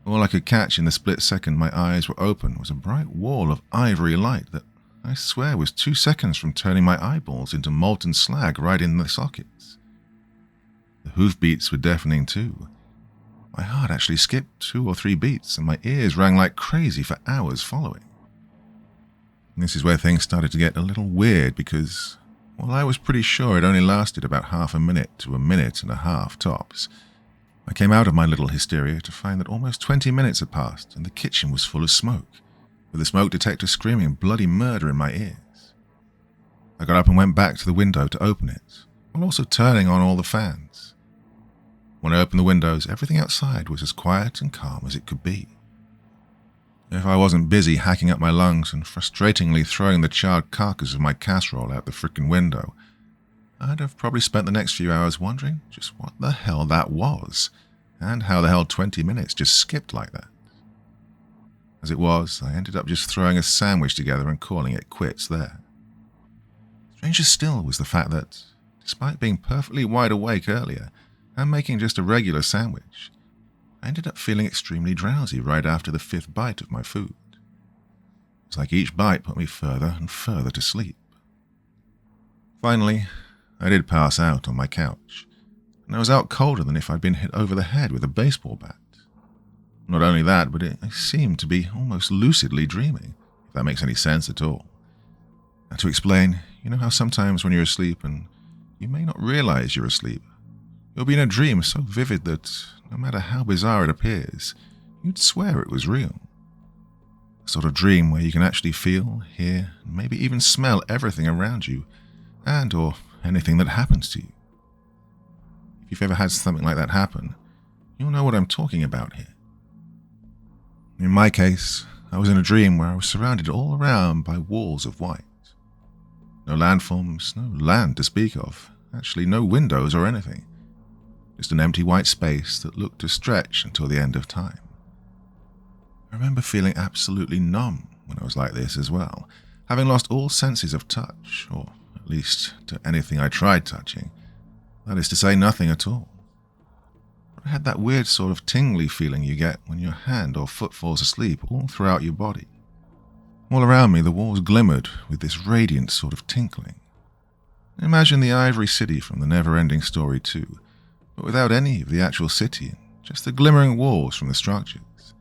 All I could catch in the split second my eyes were open was a bright wall of ivory light that I swear was 2 seconds from turning my eyeballs into molten slag right in the sockets. The hoofbeats were deafening too. My heart actually skipped 2 or 3 beats, and my ears rang like crazy for hours following. This is where things started to get a little weird because, while I was pretty sure it only lasted about half a minute to 1.5 minutes tops, I came out of my little hysteria to find that almost 20 minutes had passed and the kitchen was full of smoke, with the smoke detector screaming bloody murder in my ears. I got up and went back to the window to open it, while also turning on all the fans. When I opened the windows, everything outside was as quiet and calm as it could be. If I wasn't busy hacking up my lungs and frustratingly throwing the charred carcass of my casserole out the frickin' window, I'd have probably spent the next few hours wondering just what the hell that was, and how the hell 20 minutes just skipped like that. As it was, I ended up just throwing a sandwich together and calling it quits there. Stranger still was the fact that, despite being perfectly wide awake earlier and making just a regular sandwich, I ended up feeling extremely drowsy right after the 5th bite of my food. It's like each bite put me further and further to sleep. Finally, I did pass out on my couch, and I was out colder than if I'd been hit over the head with a baseball bat. Not only that, but I seemed to be almost lucidly dreaming, if that makes any sense at all. And to explain, you know how sometimes when you're asleep and you may not realize you're asleep, you'll be in a dream so vivid that, no matter how bizarre it appears, you'd swear it was real. A sort of dream where you can actually feel, hear, and maybe even smell everything around you, and or anything that happens to you. If you've ever had something like that happen, you'll know what I'm talking about here. In my case, I was in a dream where I was surrounded all around by walls of white. No landforms, no land to speak of, actually no windows or anything. Just an empty white space that looked to stretch until the end of time. I remember feeling absolutely numb when I was like this as well, having lost all senses of touch, or at least to anything I tried touching. That is to say, nothing at all. I had that weird sort of tingly feeling you get when your hand or foot falls asleep all throughout your body. All around me, the walls glimmered with this radiant sort of tinkling. Imagine the Ivory City from the Never-Ending Story 2, but without any of the actual city, just the glimmering walls from the structures.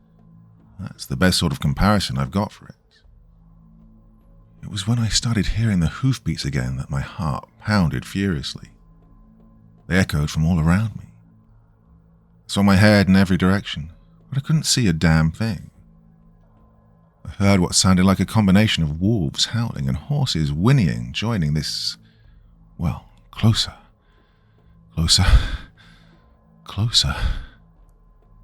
That's the best sort of comparison I've got for it. It was when I started hearing the hoofbeats again that my heart pounded furiously. They echoed from all around me. I saw my head in every direction, but I couldn't see a damn thing. I heard what sounded like a combination of wolves howling and horses whinnying, joining this, well, closer. Closer. Closer.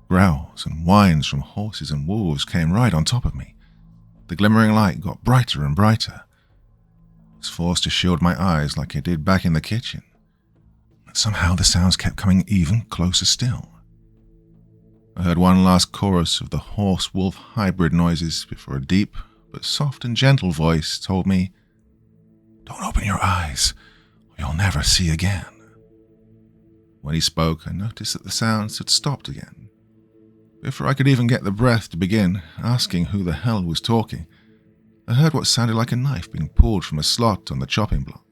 Growls and whines from horses and wolves came right on top of me. The glimmering light got brighter and brighter. I was forced to shield my eyes like I did back in the kitchen. But somehow the sounds kept coming even closer still. I heard one last chorus of the horse-wolf hybrid noises before a deep but soft and gentle voice told me, "Don't open your eyes, or you'll never see again." When he spoke, I noticed that the sounds had stopped again. Before I could even get the breath to begin asking who the hell was talking, I heard what sounded like a knife being pulled from a slot on the chopping block.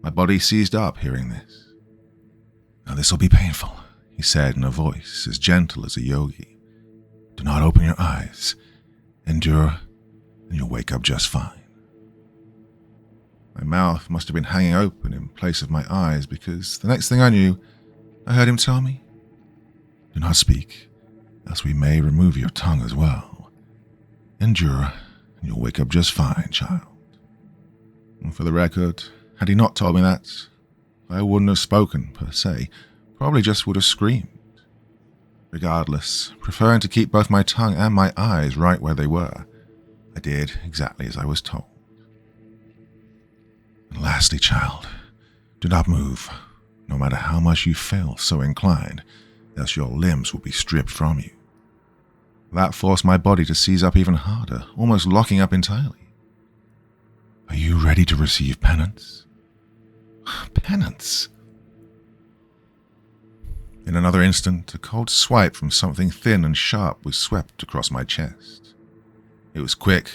My body seized up hearing this. "Now this'll be painful," he said in a voice as gentle as a yogi. "Do not open your eyes. Endure, and you'll wake up just fine." My mouth must have been hanging open in place of my eyes because the next thing I knew, I heard him tell me, "Do not speak, else we may remove your tongue as well. Endure, and you'll wake up just fine, child." And for the record, had he not told me that, I wouldn't have spoken per se, probably just would have screamed. Regardless, preferring to keep both my tongue and my eyes right where they were, I did exactly as I was told. And lastly, child, do not move, no matter how much you feel so inclined, else your limbs will be stripped from you. That forced my body to seize up even harder, almost locking up entirely. "Are you ready to receive penance?" Penance? In another instant, a cold swipe from something thin and sharp was swept across my chest. It was quick,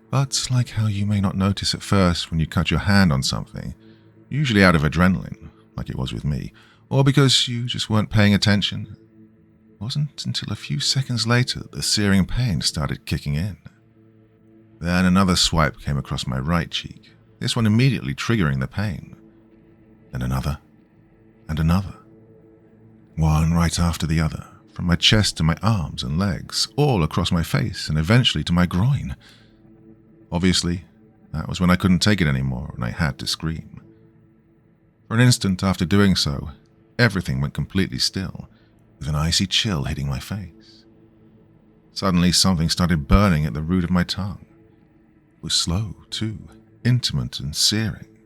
but like how you may not notice at first when you cut your hand on something, usually out of adrenaline, like it was with me, or because you just weren't paying attention. It wasn't until a few seconds later that the searing pain started kicking in. Then another swipe came across my right cheek, this one immediately triggering the pain. Then another, and another. One right after the other, from my chest to my arms and legs, all across my face and eventually to my groin. Obviously, that was when I couldn't take it anymore and I had to scream. For an instant after doing so, everything went completely still, with an icy chill hitting my face. Suddenly something started burning at the root of my tongue. It was slow, too, intimate and searing.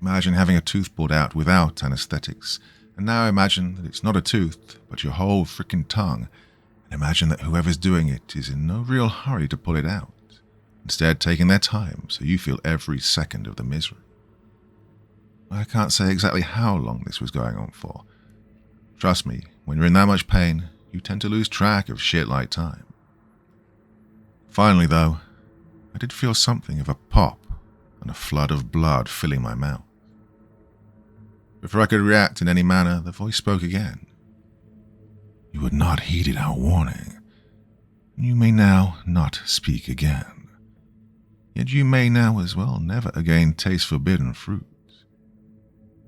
Imagine having a tooth pulled out without anesthetics, and now imagine that it's not a tooth, but your whole frickin' tongue, and imagine that whoever's doing it is in no real hurry to pull it out, instead taking their time so you feel every second of the misery. I can't say exactly how long this was going on for. Trust me, when you're in that much pain, you tend to lose track of shit like time. Finally, though, I did feel something of a pop and a flood of blood filling my mouth. Before I could react in any manner, the voice spoke again. You had not heeded our warning. You may now not speak again. Yet you may now as well never again taste forbidden fruit.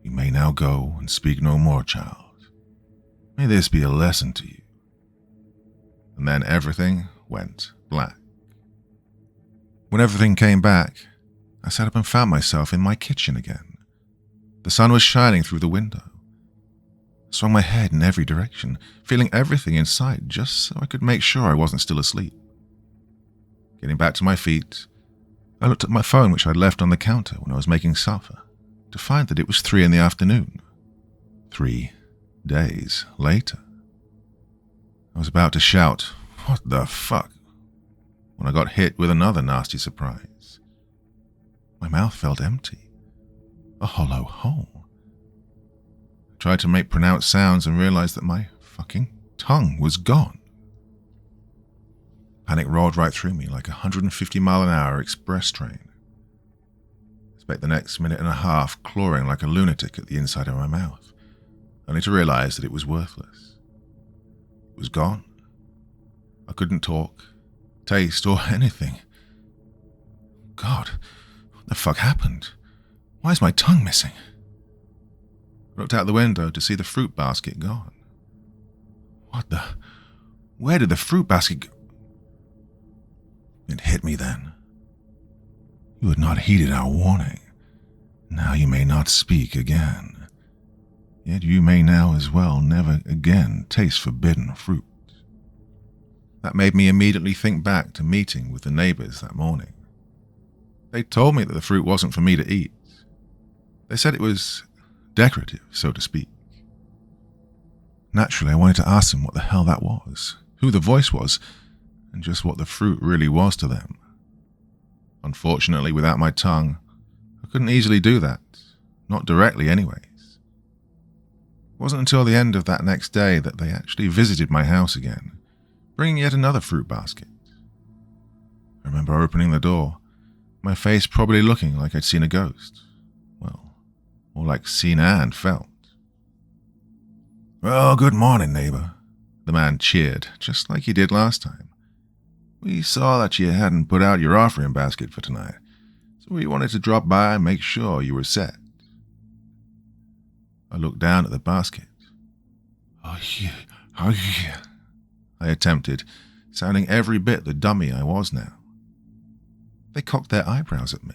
You may now go and speak no more, child. May this be a lesson to you. And then everything went black. When everything came back, I sat up and found myself in my kitchen again. The sun was shining through the window. I swung my head in every direction, feeling everything in sight just so I could make sure I wasn't still asleep. Getting back to my feet, I looked at my phone which I'd left on the counter when I was making supper, to find that it was 3 p.m. 3 days later. I was about to shout, "What the fuck?" when I got hit with another nasty surprise. My mouth felt empty. A hollow hole. I tried to make pronounced sounds and realized that my fucking tongue was gone. Panic rolled right through me like a 150-mile-an-hour express train. I spent the next minute and a half clawing like a lunatic at the inside of my mouth, only to realize that it was worthless. It was gone. I couldn't talk, taste, or anything. God, what the fuck happened? Why is my tongue missing? I looked out the window to see the fruit basket gone. Where did the fruit basket go? It hit me then. You had not heeded our warning. Now you may not speak again. Yet you may now as well never again taste forbidden fruit. That made me immediately think back to meeting with the neighbors that morning. They told me that the fruit wasn't for me to eat. They said it was decorative, so to speak. Naturally, I wanted to ask them what the hell that was, who the voice was, and just what the fruit really was to them. Unfortunately, without my tongue, I couldn't easily do that, not directly anyways. It wasn't until the end of that next day that they actually visited my house again, bringing yet another fruit basket. I remember opening the door, my face probably looking like I'd seen a ghost. Well, more like seen and felt. Well, good morning, neighbor. The man cheered, just like he did last time. We saw that you hadn't put out your offering basket for tonight, so we wanted to drop by and make sure you were set. I looked down at the basket. Oh yeah. I attempted, sounding every bit the dummy I was now. They cocked their eyebrows at me.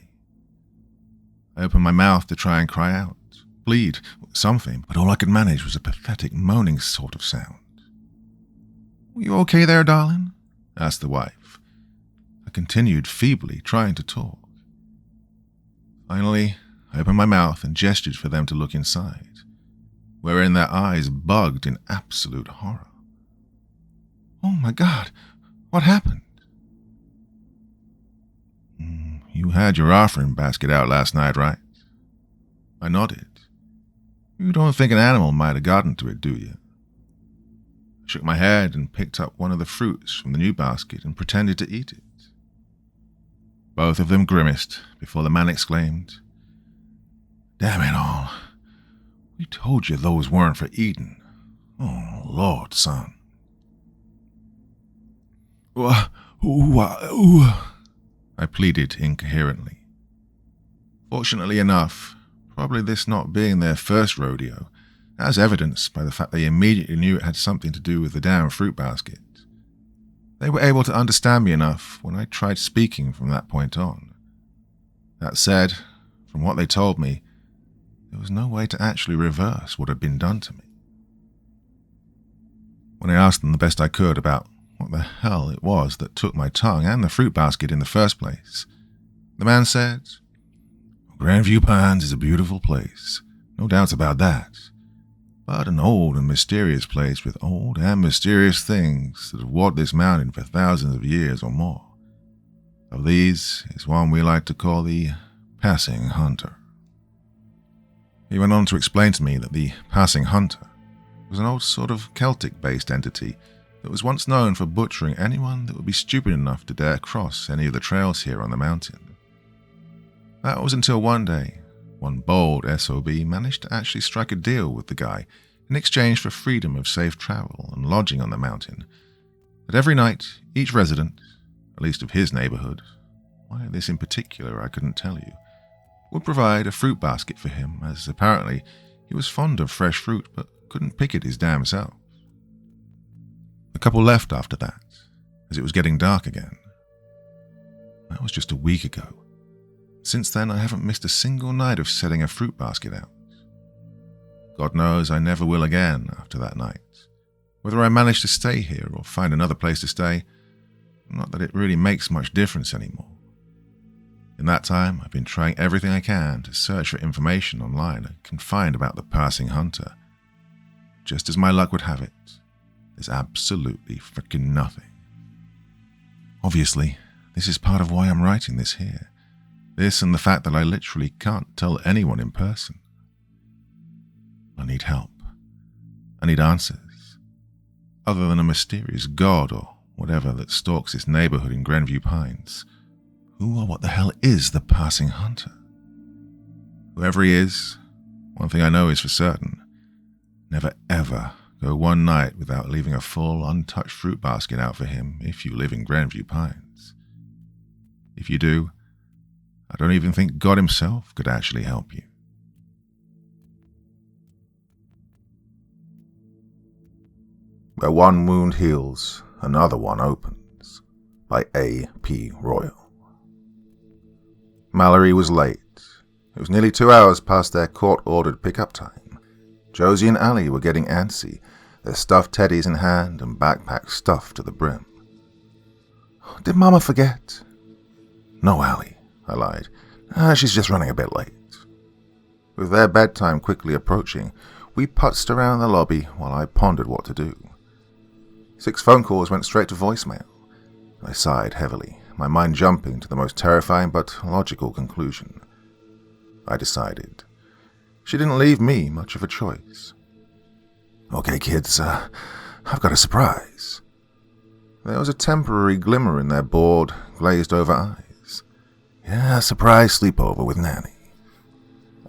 I opened my mouth to try and cry out, bleed, something, but all I could manage was a pathetic moaning sort of sound. You okay there, darling? Asked the wife. I continued feebly, trying to talk. Finally, I opened my mouth and gestured for them to look inside, wherein their eyes bugged in absolute horror. Oh my God, what happened? You had your offering basket out last night, right? I nodded. You don't think an animal might have gotten to it, do you? I shook my head and picked up one of the fruits from the new basket and pretended to eat it. Both of them grimaced before the man exclaimed, Damn it all. We told you those weren't for eating. Oh, Lord, son. I pleaded incoherently. Fortunately enough, probably this not being their first rodeo, as evidenced by the fact they immediately knew it had something to do with the damn fruit basket, they were able to understand me enough when I tried speaking from that point on. That said, from what they told me, there was no way to actually reverse what had been done to me. When I asked them the best I could about what the hell it was that took my tongue and the fruit basket in the first place. The man said, "Grandview Pines is a beautiful place, no doubts about that, but an old and mysterious place with old and mysterious things that have walked this mountain for thousands of years or more. Of these is one we like to call the Passing Hunter." He went on to explain to me that the Passing Hunter was an old sort of Celtic-based entity that was once known for butchering anyone that would be stupid enough to dare cross any of the trails here on the mountain. That was until one day, one bold SOB managed to actually strike a deal with the guy in exchange for freedom of safe travel and lodging on the mountain, that every night each resident, at least of his neighborhood, why this in particular I couldn't tell you, would provide a fruit basket for him, as apparently he was fond of fresh fruit but couldn't pick it his damn self. The couple left after that, as it was getting dark again. That was just a week ago. Since then, I haven't missed a single night of setting a fruit basket out. God knows I never will again after that night. Whether I manage to stay here or find another place to stay, not that it really makes much difference anymore. In that time, I've been trying everything I can to search for information online I can find about the Passing Hunter. Just as my luck would have it, there's absolutely frickin' nothing. Obviously, this is part of why I'm writing this here. This and the fact that I literally can't tell anyone in person. I need help. I need answers. Other than a mysterious god or whatever that stalks this neighborhood in Grandview Pines, who or what the hell is the Passing Hunter? Whoever he is, one thing I know is for certain. Never ever go one night without leaving a full, untouched fruit basket out for him if you live in Grandview Pines. If you do, I don't even think God himself could actually help you. Where one wound heals, another one opens, by A.P. Royal. Mallory was late. It was nearly 2 hours past their court-ordered pickup time. Josie and Allie were getting antsy, their stuffed teddies in hand and backpacks stuffed to the brim. "Did Mama forget?" "No, Allie," I lied. She's just running a bit late." With their bedtime quickly approaching, we putzed around the lobby while I pondered what to do. 6 phone calls went straight to voicemail. I sighed heavily, my mind jumping to the most terrifying but logical conclusion. I decided. She didn't leave me much of a choice. "Okay, kids, I've got a surprise." There was a temporary glimmer in their bored, glazed-over eyes. "Yeah, surprise sleepover with Nanny."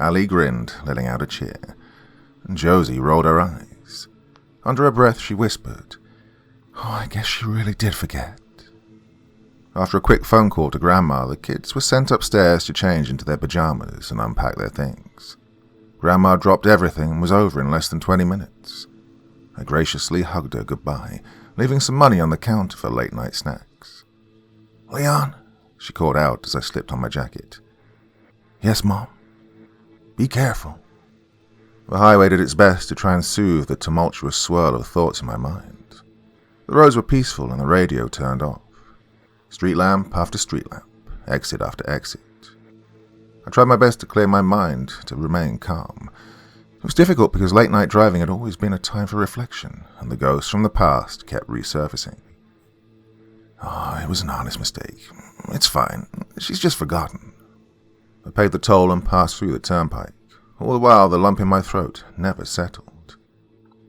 Allie grinned, letting out a cheer, and Josie rolled her eyes. Under her breath, she whispered, "Oh, I guess she really did forget." After a quick phone call to Grandma, the kids were sent upstairs to change into their pajamas and unpack their things. Grandma dropped everything and was over in less than 20 minutes. I graciously hugged her goodbye, leaving some money on the counter for late-night snacks. "Leon," she called out as I slipped on my jacket. "Yes, Mom. Be careful." The highway did its best to try and soothe the tumultuous swirl of thoughts in my mind. The roads were peaceful and the radio turned off. Street lamp after street lamp, exit after exit. I tried my best to clear my mind, to remain calm. It was difficult because late-night driving had always been a time for reflection, and the ghosts from the past kept resurfacing. "Oh, it was an honest mistake. It's fine. She's just forgotten." I paid the toll and passed through the turnpike. All the while, the lump in my throat never settled.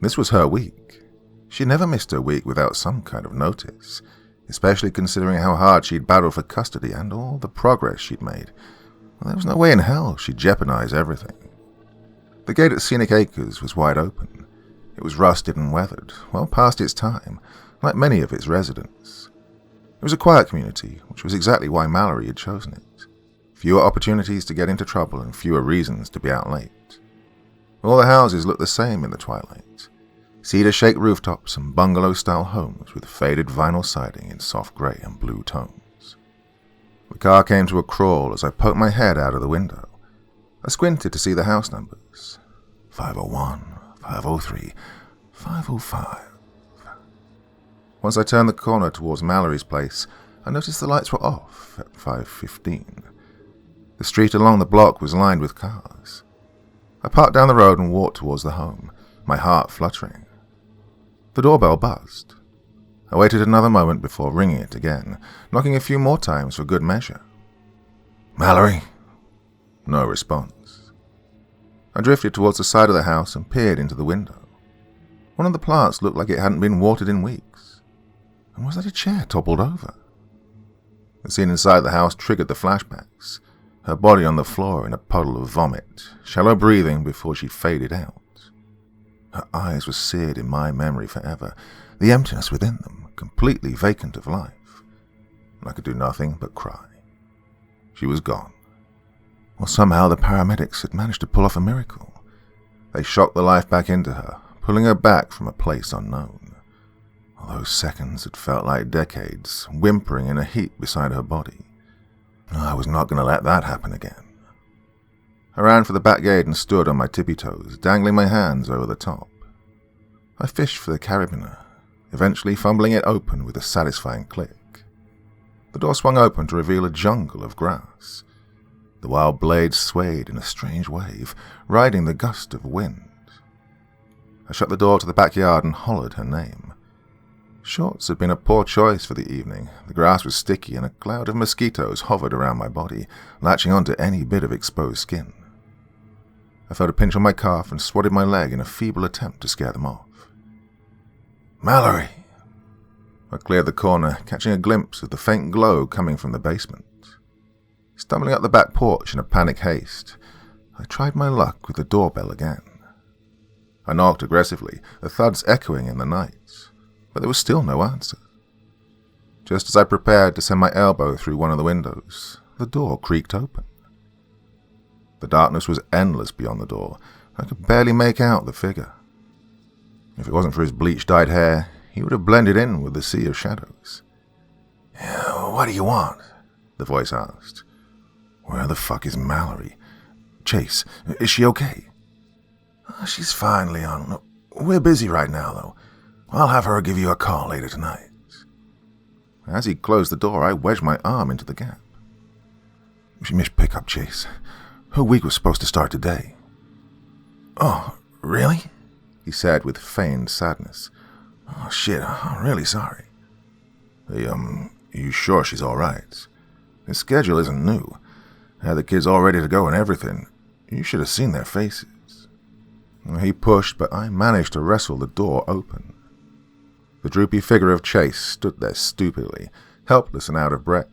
This was her week. She never missed her week without some kind of notice, especially considering how hard she'd battled for custody and all the progress she'd made. Well, there was no way in hell she'd jeopardize everything. The gate at Scenic Acres was wide open. It was rusted and weathered, well past its time, like many of its residents. It was a quiet community, which was exactly why Mallory had chosen it. Fewer opportunities to get into trouble and fewer reasons to be out late. All the houses looked the same in the twilight. Cedar-shake rooftops and bungalow-style homes with faded vinyl siding in soft grey and blue tones. The car came to a crawl as I poked my head out of the window. I squinted to see the house numbers. 501, 503, 505. Once I turned the corner towards Mallory's place, I noticed the lights were off at 5:15. The street along the block was lined with cars. I parked down the road and walked towards the home, my heart fluttering. The doorbell buzzed. I waited another moment before ringing it again, knocking a few more times for good measure. "Mallory?" No response. I drifted towards the side of the house and peered into the window. One of the plants looked like it hadn't been watered in weeks. And was that a chair toppled over? The scene inside the house triggered the flashbacks. Her body on the floor in a puddle of vomit, shallow breathing before she faded out. Her eyes were seared in my memory forever, the emptiness within them, completely vacant of life. And I could do nothing but cry. She was gone. Well, somehow the paramedics had managed to pull off a miracle. They shocked the life back into her, pulling her back from a place unknown. All those seconds had felt like decades, whimpering in a heap beside her body. I was not going to let that happen again. I ran for the back gate and stood on my tippy toes, dangling my hands over the top. I fished for the carabiner, eventually fumbling it open with a satisfying click. The door swung open to reveal a jungle of grass. The wild blades swayed in a strange wave, riding the gust of wind. I shut the door to the backyard and hollered her name. Shorts had been a poor choice for the evening. The grass was sticky and a cloud of mosquitoes hovered around my body, latching onto any bit of exposed skin. I felt a pinch on my calf and swatted my leg in a feeble attempt to scare them off. "Mallory!" I cleared the corner, catching a glimpse of the faint glow coming from the basement. Stumbling up the back porch in a panic haste, I tried my luck with the doorbell again. I knocked aggressively, the thuds echoing in the night, but there was still no answer. Just as I prepared to send my elbow through one of the windows, the door creaked open. The darkness was endless beyond the door. I could barely make out the figure. If it wasn't for his bleach-dyed hair, he would have blended in with the sea of shadows. "What do you want?" the voice asked. "Where the fuck is Mallory? Chase, is she okay?" "She's fine, Leon. We're busy right now, though. I'll have her give you a call later tonight." As he closed the door, I wedged my arm into the gap. "She missed pickup, Chase. Her week was supposed to start today." "Oh, really?" he said with feigned sadness. "Oh, shit, I'm really sorry." "Hey, you sure she's all right? This schedule isn't new. I had the kids all ready to go and everything. You should have seen their faces." He pushed, but I managed to wrestle the door open. The droopy figure of Chase stood there stupidly, helpless and out of breath.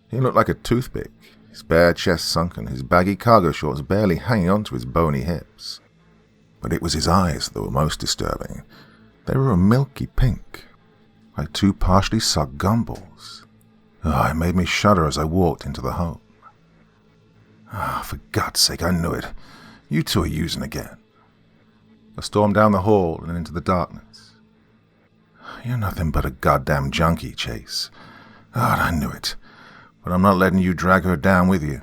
He looked like a toothpick, his bare chest sunken, his baggy cargo shorts barely hanging onto his bony hips. But it was his eyes that were most disturbing. They were a milky pink, like two partially sucked gumballs. It made me shudder as I walked into the home. For God's sake, I knew it. You two are using again. I stormed down the hall and into the darkness. "You're nothing but a goddamn junkie, Chase. God, I knew it. But I'm not letting you drag her down with you.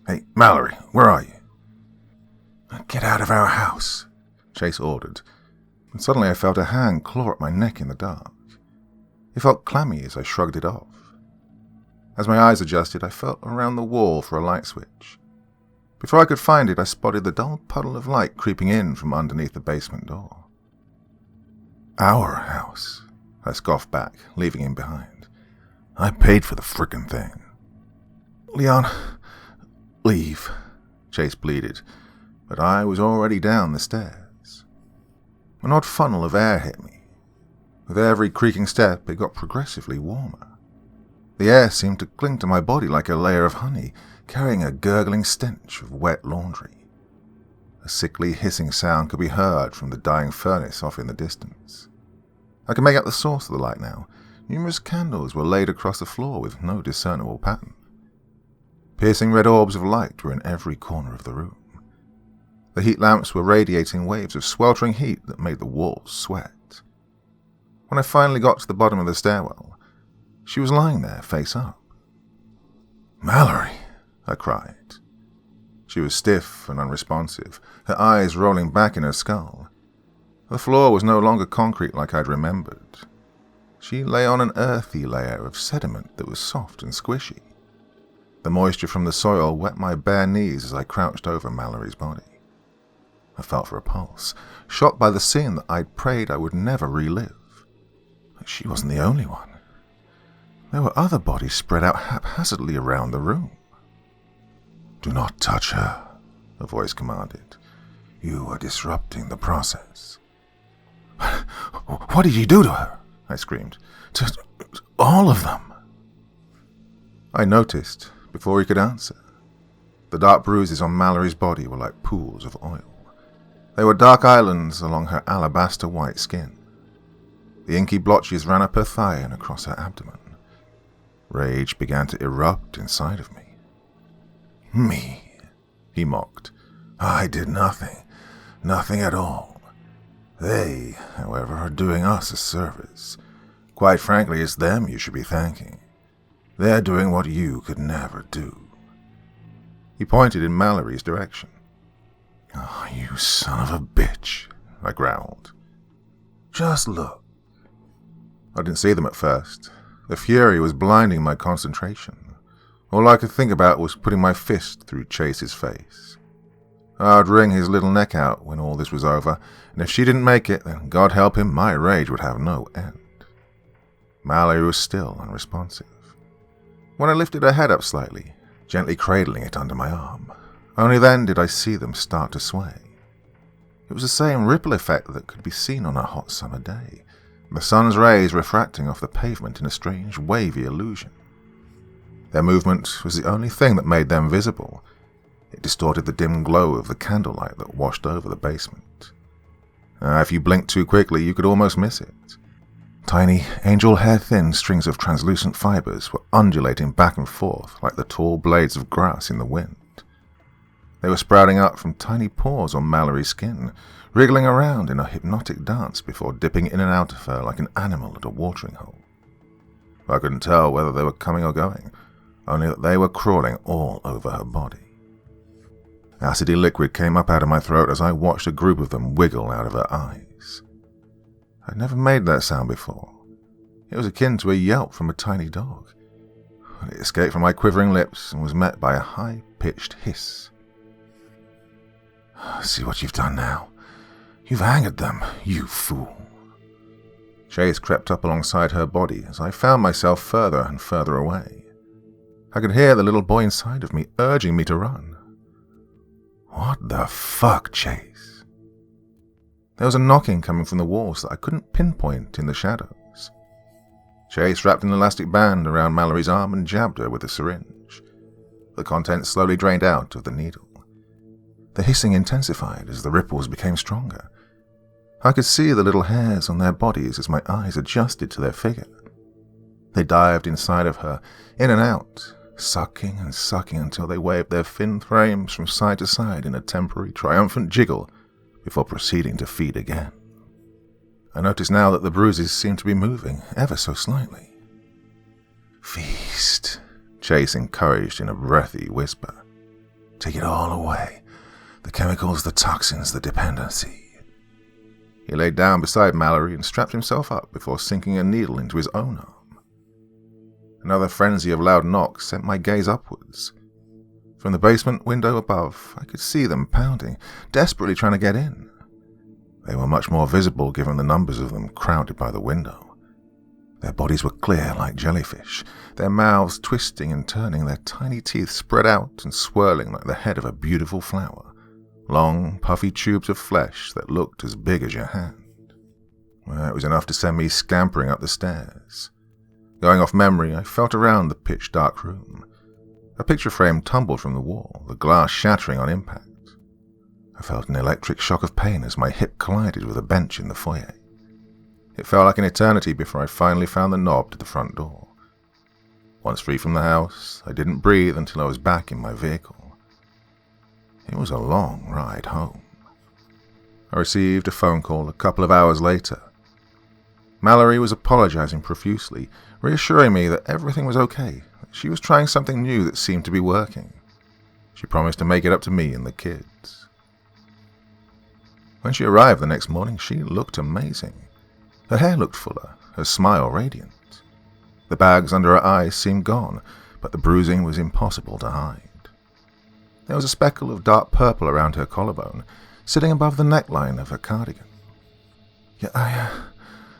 Hey, Mallory, where are you?" "Get out of our house," Chase ordered. And suddenly I felt a hand claw at my neck in the dark. It felt clammy as I shrugged it off. As my eyes adjusted, I felt around the wall for a light switch. Before I could find it, I spotted the dull puddle of light creeping in from underneath the basement door. "Our house," I scoffed back, leaving him behind. "I paid for the frickin' thing." "Leon, leave," Chase pleaded, but I was already down the stairs. An odd funnel of air hit me. With every creaking step, it got progressively warmer. The air seemed to cling to my body like a layer of honey, carrying a gurgling stench of wet laundry. A sickly hissing sound could be heard from the dying furnace off in the distance. I could make out the source of the light now. Numerous candles were laid across the floor with no discernible pattern. Piercing red orbs of light were in every corner of the room. The heat lamps were radiating waves of sweltering heat that made the walls sweat. When I finally got to the bottom of the stairwell, she was lying there, face up. "Mallory!" I cried. She was stiff and unresponsive, her eyes rolling back in her skull. The floor was no longer concrete like I'd remembered. She lay on an earthy layer of sediment that was soft and squishy. The moisture from the soil wet my bare knees as I crouched over Mallory's body. I felt for a pulse, shocked by the scene that I'd prayed I would never relive. But she wasn't the only one. There were other bodies spread out haphazardly around the room. "Do not touch her," a voice commanded. "You are disrupting the process." "What did you do to her?" I screamed. "To all of them." I noticed, before he could answer. The dark bruises on Mallory's body were like pools of oil. They were dark islands along her alabaster white skin. The inky blotches ran up her thigh and across her abdomen. Rage began to erupt inside of me. "Me," he mocked. "I did nothing. Nothing at all. They, however, are doing us a service. Quite frankly, it's them you should be thanking. They're doing what you could never do." He pointed in Mallory's direction. "Oh, you son of a bitch," I growled. "Just look." I didn't see them at first. The fury was blinding my concentration. All I could think about was putting my fist through Chase's face. I'd wring his little neck out when all this was over, and if she didn't make it, then God help him, my rage would have no end. Mallory was still unresponsive. When I lifted her head up slightly, gently cradling it under my arm, only then did I see them start to sway. It was the same ripple effect that could be seen on a hot summer day, the sun's rays refracting off the pavement in a strange, wavy illusion. Their movement was the only thing that made them visible. It distorted the dim glow of the candlelight that washed over the basement. If you blinked too quickly, you could almost miss it. Tiny, angel-hair-thin strings of translucent fibers were undulating back and forth like the tall blades of grass in the wind. They were sprouting up from tiny pores on Mallory's skin, wriggling around in a hypnotic dance before dipping in and out of her like an animal at a watering hole. I couldn't tell whether they were coming or going, only that they were crawling all over her body. Acidy liquid came up out of my throat as I watched a group of them wiggle out of her eyes. I'd never made that sound before. It was akin to a yelp from a tiny dog. It escaped from my quivering lips and was met by a high-pitched hiss. "See what you've done now. You've angered them, you fool." Chase crept up alongside her body as I found myself further and further away. I could hear the little boy inside of me urging me to run. "What the fuck, Chase?" There was a knocking coming from the walls that I couldn't pinpoint in the shadows. Chase wrapped an elastic band around Mallory's arm and jabbed her with a syringe. The contents slowly drained out of the needle. The hissing intensified as the ripples became stronger. I could see the little hairs on their bodies as my eyes adjusted to their figure. They dived inside of her, in and out, sucking and sucking until they waved their thin frames from side to side in a temporary, triumphant jiggle before proceeding to feed again. I noticed now that the bruises seemed to be moving, ever so slightly. "Feast," Chase encouraged in a breathy whisper. "Take it all away. The chemicals, the toxins, the dependency." He laid down beside Mallory and strapped himself up before sinking a needle into his own arm. Another frenzy of loud knocks sent my gaze upwards. From the basement window above, I could see them pounding, desperately trying to get in. They were much more visible given the numbers of them crowded by the window. Their bodies were clear like jellyfish, their mouths twisting and turning, their tiny teeth spread out and swirling like the head of a beautiful flower. Long, puffy tubes of flesh that looked as big as your hand. It was enough to send me scampering up the stairs. Going off memory, I felt around the pitch-dark room. A picture frame tumbled from the wall, the glass shattering on impact. I felt an electric shock of pain as my hip collided with a bench in the foyer. It felt like an eternity before I finally found the knob to the front door. Once free from the house, I didn't breathe until I was back in my vehicle. It was a long ride home. I received a phone call a couple of hours later. Mallory was apologizing profusely, reassuring me that everything was okay. She was trying something new that seemed to be working. She promised to make it up to me and the kids. When she arrived the next morning, she looked amazing. Her hair looked fuller, her smile radiant. The bags under her eyes seemed gone, but the bruising was impossible to hide. There was a speckle of dark purple around her collarbone, sitting above the neckline of her cardigan. Yeah, I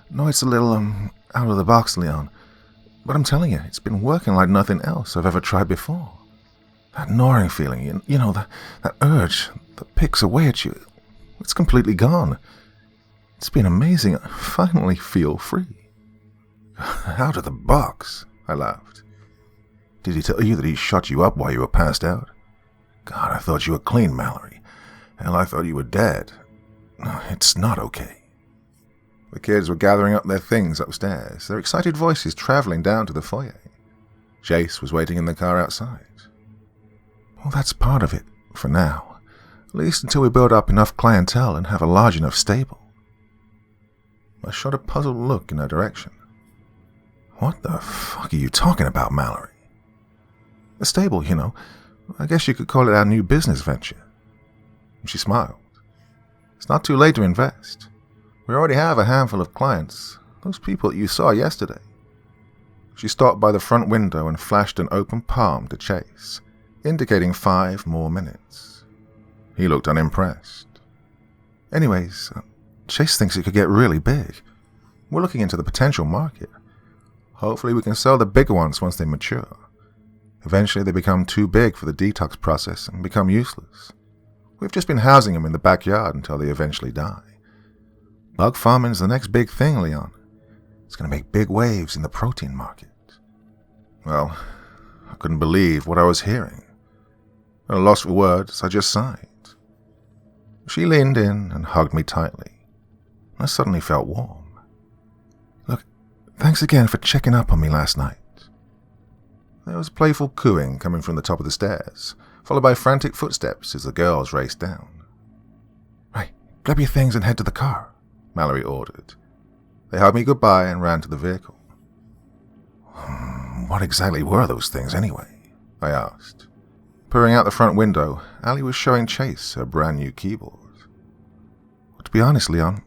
know it's a little, out of the box, Leon, but I'm telling you, it's been working like nothing else I've ever tried before. That gnawing feeling, you know, that urge that picks away at you, it's completely gone. It's been amazing. I finally feel free. Out of the box, I laughed. Did he tell you that he shot you up while you were passed out? God, I thought you were clean, Mallory. Hell, I thought you were dead. It's not okay. The kids were gathering up their things upstairs, their excited voices traveling down to the foyer. Chase was waiting in the car outside. Well, that's part of it, for now. At least until we build up enough clientele and have a large enough stable. I shot a puzzled look in her direction. What the fuck are you talking about, Mallory? A stable, you know. I guess you could call it our new business venture. She smiled. It's not too late to invest. We already have a handful of clients, those people that you saw yesterday. She stopped by the front window and flashed an open palm to Chase, indicating 5 more minutes. He looked unimpressed. Anyways, Chase thinks it could get really big. We're looking into the potential market. Hopefully we can sell the bigger ones once they mature. Eventually they become too big for the detox process and become useless. We've just been housing them in the backyard until they eventually die. Bug farming's the next big thing, Leon. It's going to make big waves in the protein market. Well, I couldn't believe what I was hearing. At a loss for words, I just sighed. She leaned in and hugged me tightly. I suddenly felt warm. Look, thanks again for checking up on me last night. There was playful cooing coming from the top of the stairs, followed by frantic footsteps as the girls raced down. Right, grab your things and head to the car, Mallory ordered. They hugged me goodbye and ran to the vehicle. What exactly were those things anyway? I asked. Peering out the front window, Allie was showing Chase her brand new keyboard. Well, to be honest, Leon,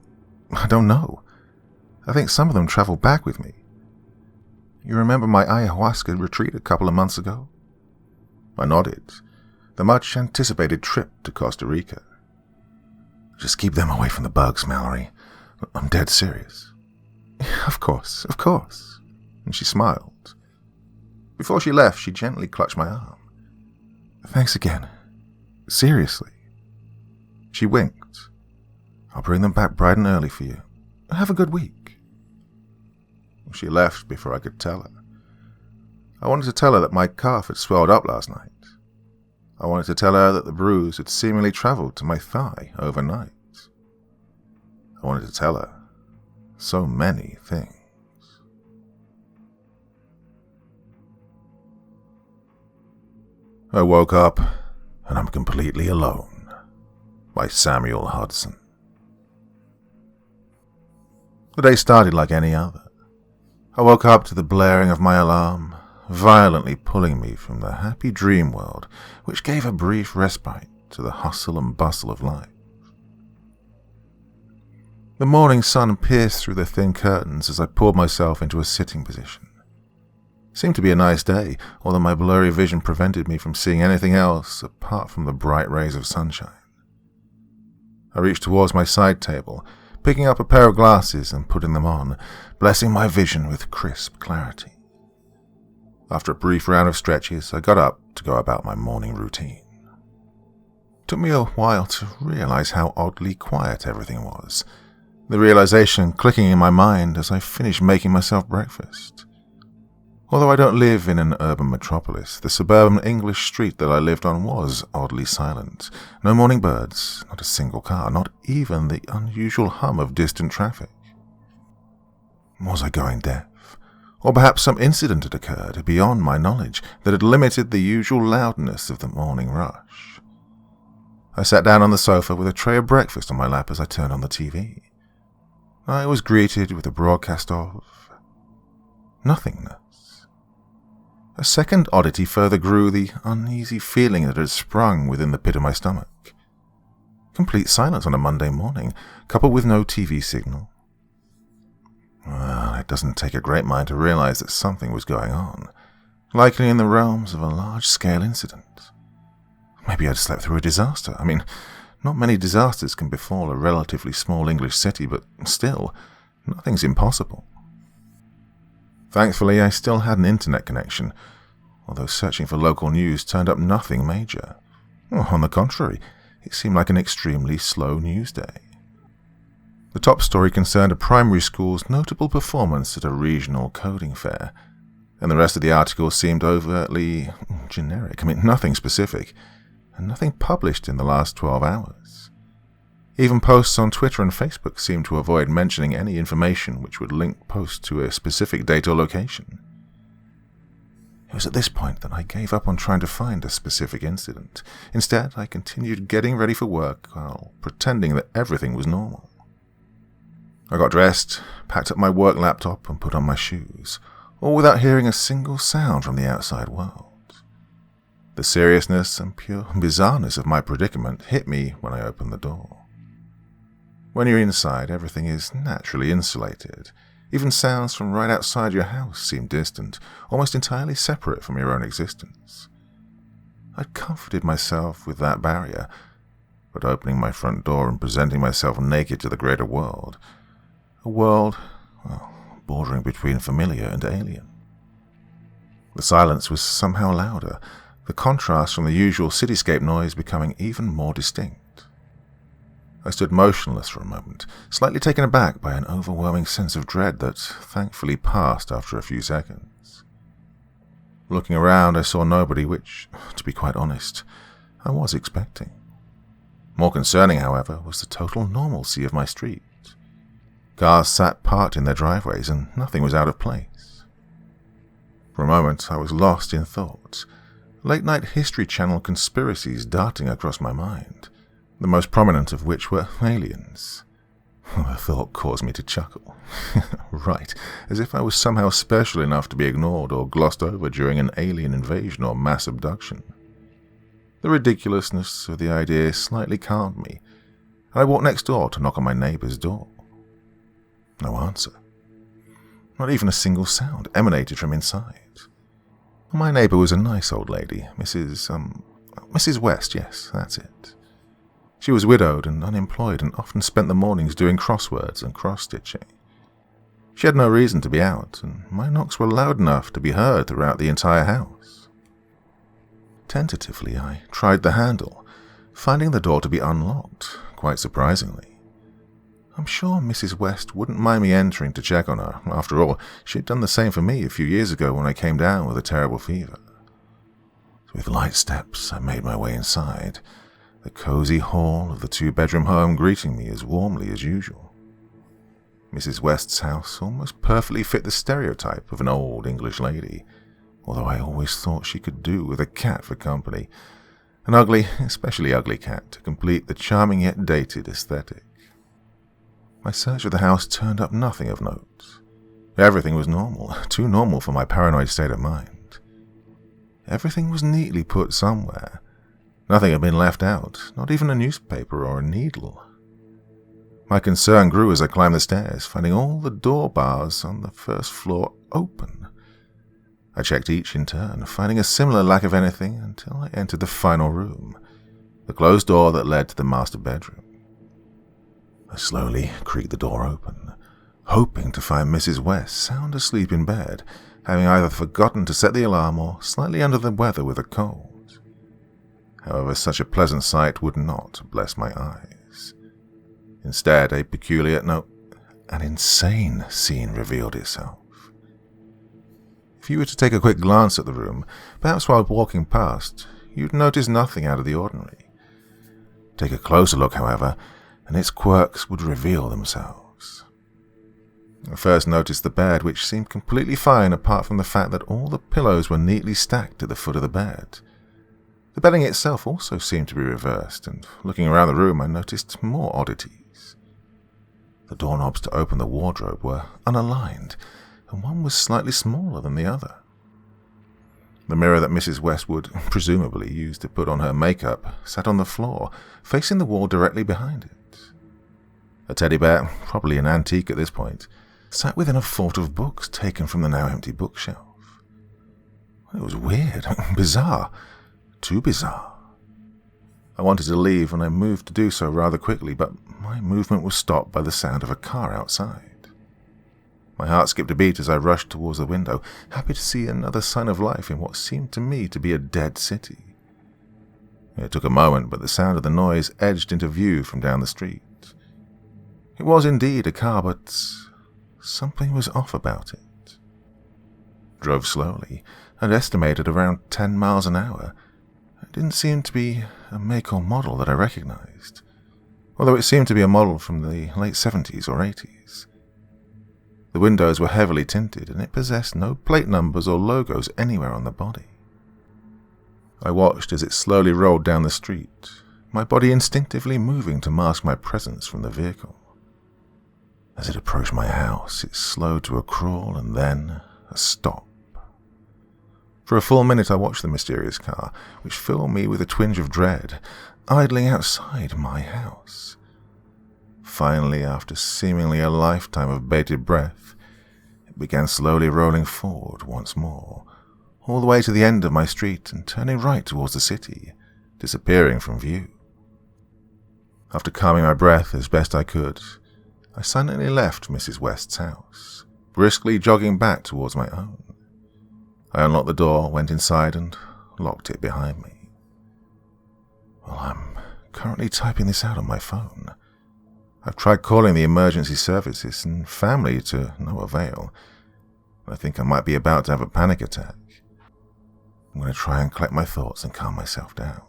I don't know. I think some of them traveled back with me. You remember my ayahuasca retreat a couple of months ago? I nodded. The much-anticipated trip to Costa Rica. Just keep them away from the bugs, Mallory. I'm dead serious. Of course. And she smiled. Before she left, she gently clutched my arm. Thanks again. Seriously. She winked. I'll bring them back bright and early for you. Have a good week. She left before I could tell her. I wanted to tell her that my calf had swelled up last night. I wanted to tell her that the bruise had seemingly traveled to my thigh overnight. I wanted to tell her so many things. I woke up and I'm completely alone. By Samuel Hudson. The day started like any other. I woke up to the blaring of my alarm, violently pulling me from the happy dream world which gave a brief respite to the hustle and bustle of life. The morning sun pierced through the thin curtains as I pulled myself into a sitting position. It seemed to be a nice day, although my blurry vision prevented me from seeing anything else apart from the bright rays of sunshine. I reached towards my side table, picking up a pair of glasses and putting them on, blessing my vision with crisp clarity. After a brief round of stretches, I got up to go about my morning routine. It took me a while to realize how oddly quiet everything was, the realization clicking in my mind as I finished making myself breakfast. Although I don't live in an urban metropolis, the suburban English street that I lived on was oddly silent. No morning birds, not a single car, not even the unusual hum of distant traffic. Was I going deaf? Or perhaps some incident had occurred beyond my knowledge that had limited the usual loudness of the morning rush. I sat down on the sofa with a tray of breakfast on my lap as I turned on the TV. I was greeted with a broadcast of nothingness. A second oddity further grew the uneasy feeling that had sprung within the pit of my stomach. Complete silence on a Monday morning, coupled with no TV signal. Well, it doesn't take a great mind to realize that something was going on, likely in the realms of a large-scale incident. Maybe I'd slept through a disaster. I mean, not many disasters can befall a relatively small English city, but still, nothing's impossible. Thankfully, I still had an internet connection, although searching for local news turned up nothing major. On the contrary, it seemed like an extremely slow news day. The top story concerned a primary school's notable performance at a regional coding fair, and the rest of the article seemed overtly generic. I mean, nothing specific, and nothing published in the last 12 hours. Even posts on Twitter and Facebook seemed to avoid mentioning any information which would link posts to a specific date or location. It was at this point that I gave up on trying to find a specific incident. Instead, I continued getting ready for work while pretending that everything was normal. I got dressed, packed up my work laptop, and put on my shoes, all without hearing a single sound from the outside world. The seriousness and pure bizarreness of my predicament hit me when I opened the door. When you're inside, everything is naturally insulated. Even sounds from right outside your house seem distant, almost entirely separate from your own existence. I'd comforted myself with that barrier, but opening my front door and presenting myself naked to the greater world, a world, well, bordering between familiar and alien. The silence was somehow louder, the contrast from the usual cityscape noise becoming even more distinct. I stood motionless for a moment, slightly taken aback by an overwhelming sense of dread that thankfully passed after a few seconds. Looking around, I saw nobody, which, to be quite honest, I was expecting. More concerning, however, was the total normalcy of my street. Cars sat parked in their driveways, and nothing was out of place. For a moment, I was lost in thought, late-night History Channel conspiracies darting across my mind, the most prominent of which were aliens. The thought caused me to chuckle. Right, as if I was somehow special enough to be ignored or glossed over during an alien invasion or mass abduction. The ridiculousness of the idea slightly calmed me, and I walked next door to knock on my neighbor's door. No answer. Not even a single sound emanated from inside. My neighbor was a nice old lady, Mrs. West, yes, that's it. She was widowed and unemployed and often spent the mornings doing crosswords and cross-stitching. She had no reason to be out, and my knocks were loud enough to be heard throughout the entire house. Tentatively, I tried the handle, finding the door to be unlocked, quite surprisingly. I'm sure Mrs. West wouldn't mind me entering to check on her. After all, she'd done the same for me a few years ago when I came down with a terrible fever. With light steps, I made my way inside, the cozy hall of the two-bedroom home greeting me as warmly as usual. Mrs. West's house almost perfectly fit the stereotype of an old English lady, although I always thought she could do with a cat for company, an ugly, especially ugly cat, to complete the charming yet dated aesthetic. My search of the house turned up nothing of note. Everything was normal, too normal for my paranoid state of mind. Everything was neatly put somewhere. Nothing had been left out, not even a newspaper or a needle. My concern grew as I climbed the stairs, finding all the door bars on the first floor open. I checked each in turn, finding a similar lack of anything until I entered the final room, the closed door that led to the master bedroom. I slowly creaked the door open, hoping to find Mrs. West sound asleep in bed, having either forgotten to set the alarm or slightly under the weather with a cold. However, such a pleasant sight would not bless my eyes. Instead, an insane scene revealed itself. If you were to take a quick glance at the room, perhaps while walking past, you'd notice nothing out of the ordinary. Take a closer look, however, and its quirks would reveal themselves. I first noticed the bed, which seemed completely fine apart from the fact that all the pillows were neatly stacked at the foot of the bed. The bedding itself also seemed to be reversed, and looking around the room I noticed more oddities. The doorknobs to open the wardrobe were unaligned, and one was slightly smaller than the other. The mirror that Mrs. West would presumably use to put on her makeup sat on the floor, facing the wall directly behind it. A teddy bear, probably an antique at this point, sat within a fort of books taken from the now empty bookshelf. It was weird, bizarre, too bizarre. I wanted to leave, and I moved to do so rather quickly, but my movement was stopped by the sound of a car outside. My heart skipped a beat as I rushed towards the window, happy to see another sign of life in what seemed to me to be a dead city. It took a moment, but the sound of the noise edged into view from down the street. It was indeed a car, but something was off about it. Drove slowly, and estimated around 10 miles an hour. It didn't seem to be a make or model that I recognized, although it seemed to be a model from the late 70s or 80s. The windows were heavily tinted, and it possessed no plate numbers or logos anywhere on the body. I watched as it slowly rolled down the street, my body instinctively moving to mask my presence from the vehicle. As it approached my house, it slowed to a crawl and then a stop. For a full minute I watched the mysterious car, which filled me with a twinge of dread, idling outside my house. Finally, after seemingly a lifetime of bated breath, it began slowly rolling forward once more, all the way to the end of my street and turning right towards the city, disappearing from view. After calming my breath as best I could, I silently left Mrs. West's house, briskly jogging back towards my own. I unlocked the door, went inside, and locked it behind me. Well, I'm currently typing this out on my phone. I've tried calling the emergency services and family to no avail. I think I might be about to have a panic attack. I'm going to try and collect my thoughts and calm myself down.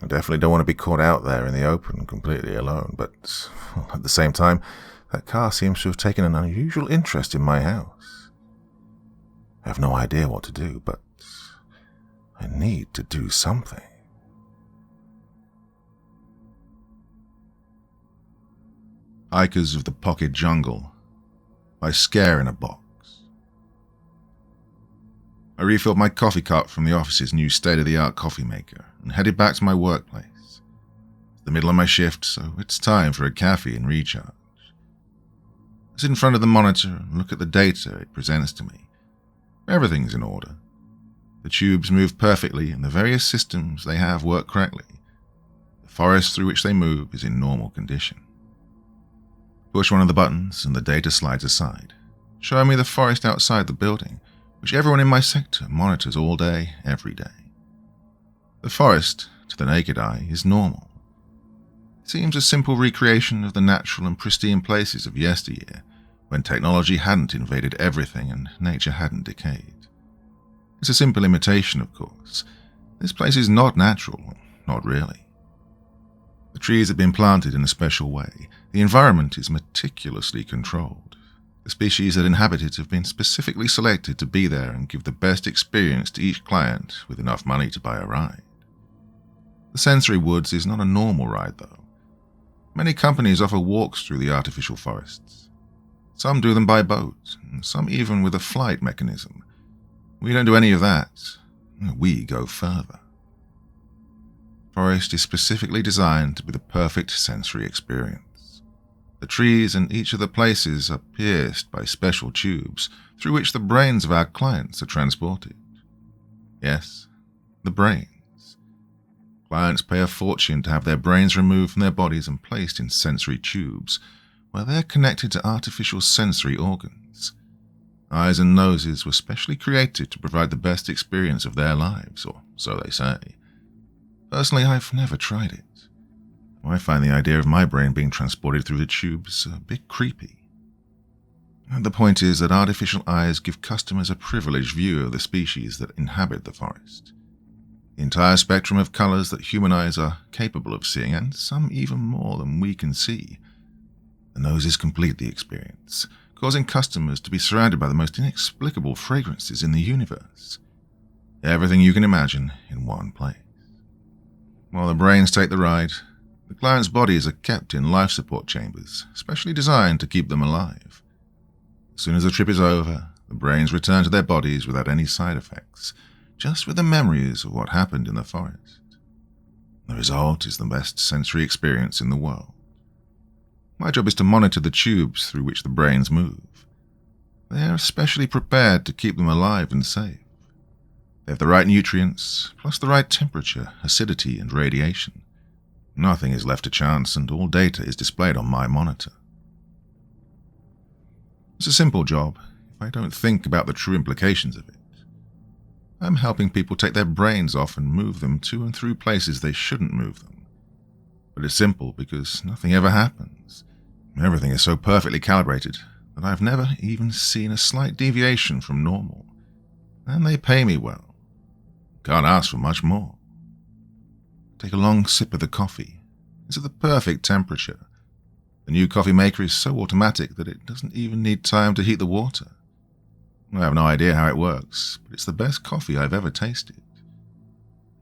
I definitely don't want to be caught out there in the open completely alone, but at the same time, that car seems to have taken an unusual interest in my house. I have no idea what to do, but I need to do something. Ikers of the Pocket Jungle by Scare in a Box. I refilled my coffee cup from the office's new state-of-the-art coffee maker and headed back to my workplace. It's the middle of my shift, so it's time for a caffeine and recharge. I sit in front of the monitor and look at the data it presents to me. Everything's in order. The tubes move perfectly and the various systems they have work correctly. The forest through which they move is in normal condition. Push one of the buttons and the data slides aside, showing me the forest outside the building, which everyone in my sector monitors all day, every day. The forest, to the naked eye, is normal. It seems a simple recreation of the natural and pristine places of yesteryear, when technology hadn't invaded everything and nature hadn't decayed. It's a simple imitation, of course. This place is not natural, not really. The trees have been planted in a special way. The environment is meticulously controlled. The species that inhabit it have been specifically selected to be there and give the best experience to each client with enough money to buy a ride. The sensory woods is not a normal ride, though. Many companies offer walks through the artificial forests. Some do them by boat, and some even with a flight mechanism. We don't do any of that. We go further. Forest is specifically designed to be the perfect sensory experience. The trees in each of the places are pierced by special tubes through which the brains of our clients are transported. Yes, the brains. Clients pay a fortune to have their brains removed from their bodies and placed in sensory tubes, where they're connected to artificial sensory organs. Eyes and noses were specially created to provide the best experience of their lives, or so they say. Personally, I've never tried it. I find the idea of my brain being transported through the tubes a bit creepy. The point is that artificial eyes give customers a privileged view of the species that inhabit the forest. The entire spectrum of colors that human eyes are capable of seeing, and some even more than we can see. The noses complete the experience, causing customers to be surrounded by the most inexplicable fragrances in the universe. Everything you can imagine in one place. While the brains take the ride, the client's bodies are kept in life support chambers, specially designed to keep them alive. As soon as the trip is over, the brains return to their bodies without any side effects, just with the memories of what happened in the forest. The result is the best sensory experience in the world. My job is to monitor the tubes through which the brains move. They are especially prepared to keep them alive and safe. They have the right nutrients, plus the right temperature, acidity, and radiation. Nothing is left to chance, and all data is displayed on my monitor. It's a simple job, if I don't think about the true implications of it. I'm helping people take their brains off and move them to and through places they shouldn't move them. But it's simple because nothing ever happens. Everything is so perfectly calibrated that I've never even seen a slight deviation from normal. And they pay me well. Can't ask for much more. Take a long sip of the coffee. It's at the perfect temperature. The new coffee maker is so automatic that it doesn't even need time to heat the water. I have no idea how it works, but it's the best coffee I've ever tasted.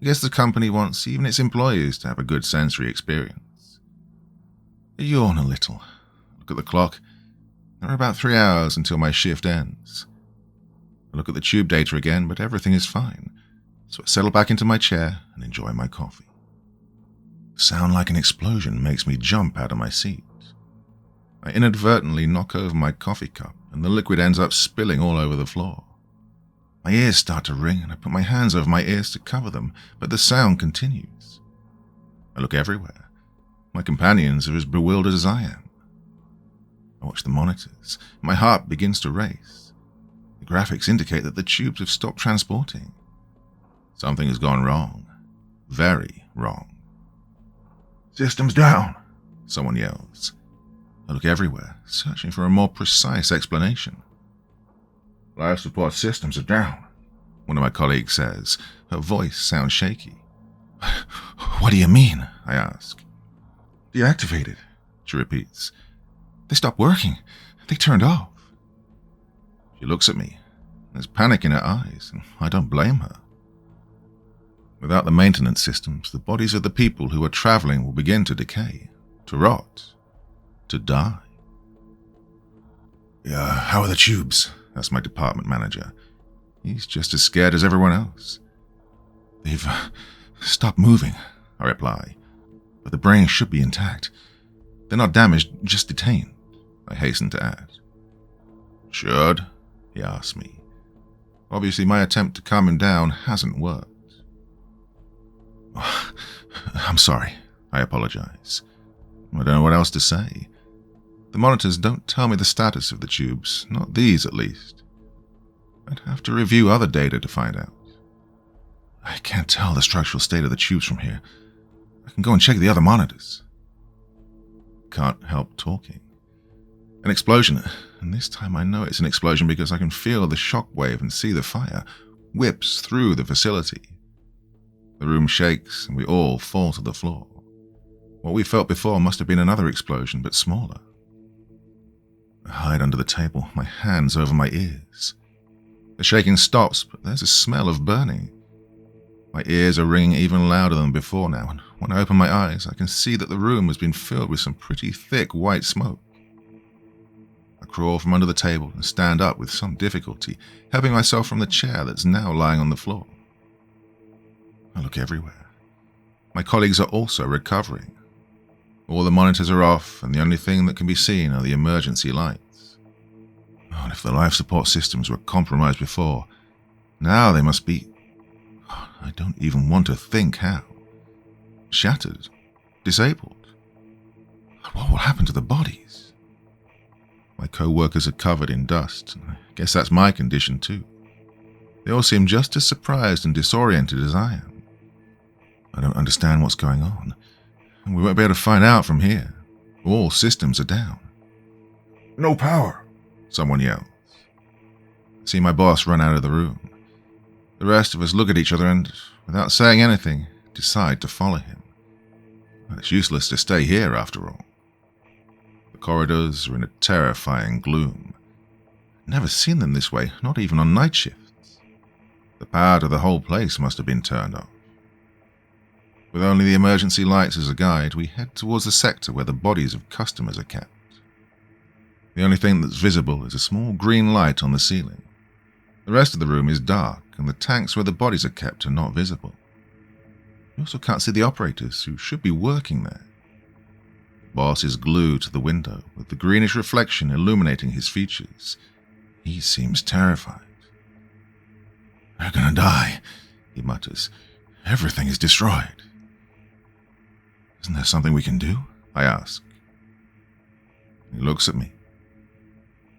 I guess the company wants even its employees to have a good sensory experience. I yawn a little. Look at the clock. There are about 3 hours until my shift ends. I look at the tube data again, but everything is fine, so I settle back into my chair and enjoy my coffee. The sound like an explosion makes me jump out of my seat. I inadvertently knock over my coffee cup, and the liquid ends up spilling all over the floor. My ears start to ring, and I put my hands over my ears to cover them, but the sound continues. I look everywhere. My companions are as bewildered as I am. I watch the monitors. My heart begins to race. The graphics indicate that the tubes have stopped transporting. Something has gone wrong. Very wrong. "System's down," someone yells. I look everywhere, searching for a more precise explanation. "Life support systems are down," one of my colleagues says. Her voice sounds shaky. "What do you mean?" I ask. "Deactivated," she repeats. "They stopped working. They turned off." She looks at me. There's panic in her eyes, and I don't blame her. Without the maintenance systems, the bodies of the people who are traveling will begin to decay, to rot, to die. "Yeah, how are the tubes?" asks my department manager. He's just as scared as everyone else. "They've stopped moving," I reply, "but the brains should be intact. They're not damaged, just detained," I hasten to add. "Should?" he asks me. Obviously, my attempt to calm him down hasn't worked. "I'm sorry," I apologize. I don't know what else to say. The monitors don't tell me the status of the tubes, not these at least. I'd have to review other data to find out. I can't tell the structural state of the tubes from here. I can go and check the other monitors. Can't help talking. An explosion, and this time I know it's an explosion because I can feel the shockwave and see the fire, whips through the facility. The room shakes and we all fall to the floor. What we felt before must have been another explosion, but smaller. I hide under the table, my hands over my ears. The shaking stops, but there's a smell of burning. My ears are ringing even louder than before now, and when I open my eyes, I can see that the room has been filled with some pretty thick white smoke. I crawl from under the table and stand up with some difficulty, helping myself from the chair that's now lying on the floor. I look everywhere. My colleagues are also recovering. All the monitors are off, and the only thing that can be seen are the emergency lights. Oh, and if the life support systems were compromised before, now they must be... I don't even want to think how. Shattered. Disabled. What will happen to the bodies? My co-workers are covered in dust, and I guess that's my condition too. They all seem just as surprised and disoriented as I am. I don't understand what's going on, and we won't be able to find out from here. All systems are down. "No power," someone yells. I see my boss run out of the room. The rest of us look at each other and, without saying anything, decide to follow him. It's useless to stay here after all. The corridors are in a terrifying gloom. Never seen them this way, not even on night shifts. The power to the whole place must have been turned off. With only the emergency lights as a guide, we head towards the sector where the bodies of customers are kept. The only thing that's visible is a small green light on the ceiling. The rest of the room is dark, and the tanks where the bodies are kept are not visible. You also can't see the operators, who should be working there. Boss is glued to the window, with the greenish reflection illuminating his features. He seems terrified. "They're gonna die," he mutters. "Everything is destroyed." "Isn't there something we can do?" I ask. He looks at me.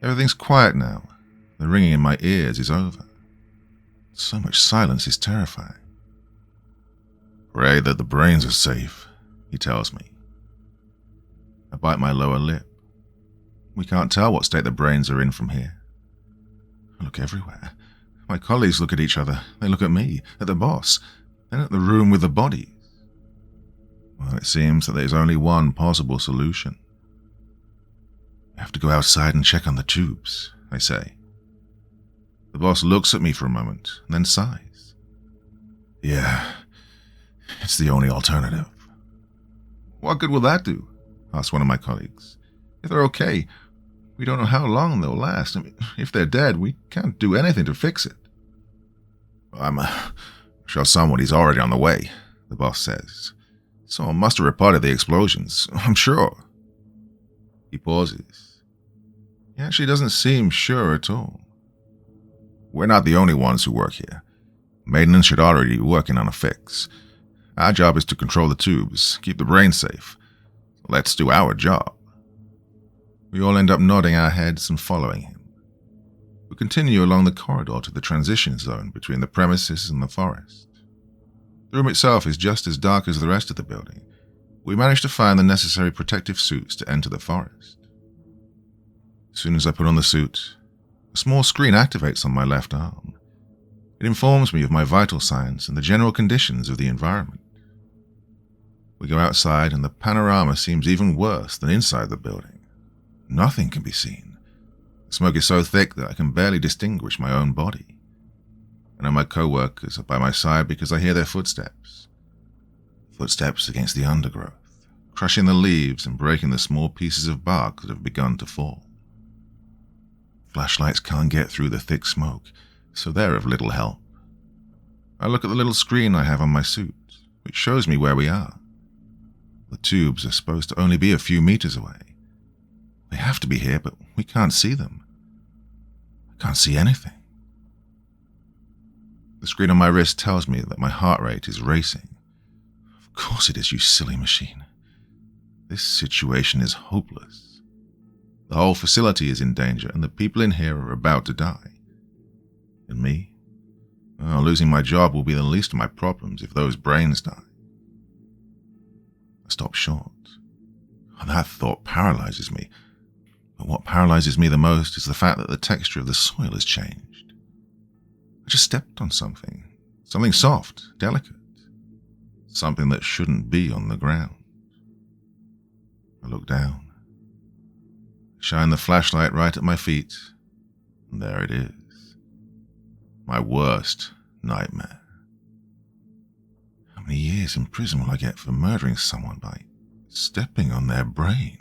Everything's quiet now. The ringing in my ears is over. So much silence is terrifying. "Pray that the brains are safe," he tells me. I bite my lower lip. We can't tell what state the brains are in from here. I look everywhere. My colleagues look at each other. They look at me, at the boss, then at the room with the bodies. Well, it seems that there's only one possible solution. "We have to go outside and check on the tubes," I say. The boss looks at me for a moment, and then sighs. "Yeah, it's the only alternative." "What good will that do?" asks one of my colleagues. "If they're okay, we don't know how long they'll last. I mean, if they're dead, we can't do anything to fix it." "I'm sure somebody's already on the way," the boss says. "Someone must have reported the explosions, I'm sure." He pauses. He actually doesn't seem sure at all. "We're not the only ones who work here. Maintenance should already be working on a fix. Our job is to control the tubes, keep the brains safe. Let's do our job." We all end up nodding our heads and following him. We continue along the corridor to the transition zone between the premises and the forest. The room itself is just as dark as the rest of the building. We manage to find the necessary protective suits to enter the forest. As soon as I put on the suit, a small screen activates on my left arm. It informs me of my vital signs and the general conditions of the environment. We go outside and the panorama seems even worse than inside the building. Nothing can be seen. The smoke is so thick that I can barely distinguish my own body. I know my co-workers are by my side because I hear their footsteps. Footsteps against the undergrowth, crushing the leaves and breaking the small pieces of bark that have begun to fall. Flashlights can't get through the thick smoke, so they're of little help. I look at the little screen I have on my suit, which shows me where we are. The tubes are supposed to only be a few meters away. They have to be here, but we can't see them. I can't see anything. The screen on my wrist tells me that my heart rate is racing. Of course it is, you silly machine. This situation is hopeless. The whole facility is in danger, and the people in here are about to die. And me? Well, losing my job will be the least of my problems if those brains die. I stop short. That thought paralyzes me. But what paralyzes me the most is the fact that the texture of the soil has changed. I just stepped on something soft, delicate, something that shouldn't be on the ground. I look down, shine the flashlight right at my feet, and there it is. My worst nightmare. How many years in prison will I get for murdering someone by stepping on their brain?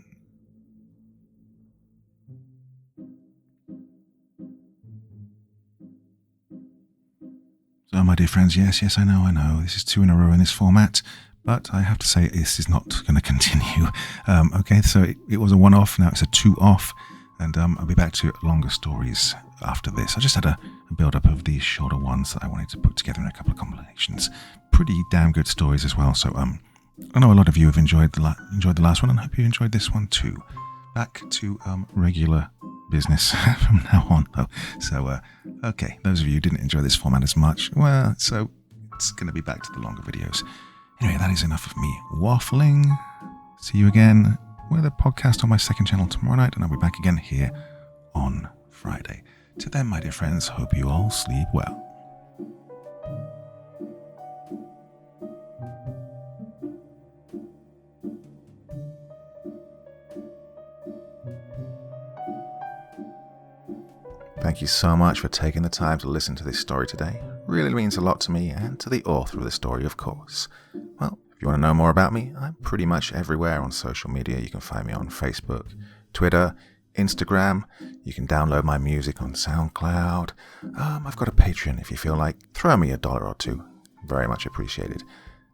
So, my dear friends, yes, I know, this is 2 in a row in this format, but I have to say this is not going to continue. Okay, so it was a one-off, now it's a 2-off, and I'll be back to longer stories after this. I just had a build-up of these shorter ones that I wanted to put together in a couple of combinations. Pretty damn good stories as well, so I know a lot of you have enjoyed the last one, and I hope you enjoyed this one too. Back to regular business from now on, though. So, okay, those of you who didn't enjoy this format as much, well, so it's going to be back to the longer videos. Anyway, that is enough of me waffling. See you again with a podcast on my second channel tomorrow night, and I'll be back again here on Friday. To then, my dear friends, hope you all sleep well. Thank you so much for taking the time to listen to this story today. Really means a lot to me and to the author of the story, of course. Well, if you want to know more about me, I'm pretty much everywhere on social media. You can find me on Facebook, Twitter, Instagram. You can download my music on SoundCloud. I've got a Patreon if you feel like. Throw me $1 or $2. Very much appreciated.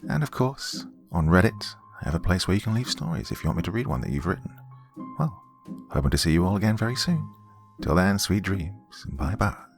And of course, on Reddit, I have a place where you can leave stories if you want me to read one that you've written. Well, hoping to see you all again very soon. Till then, sweet dreams. Bye-bye.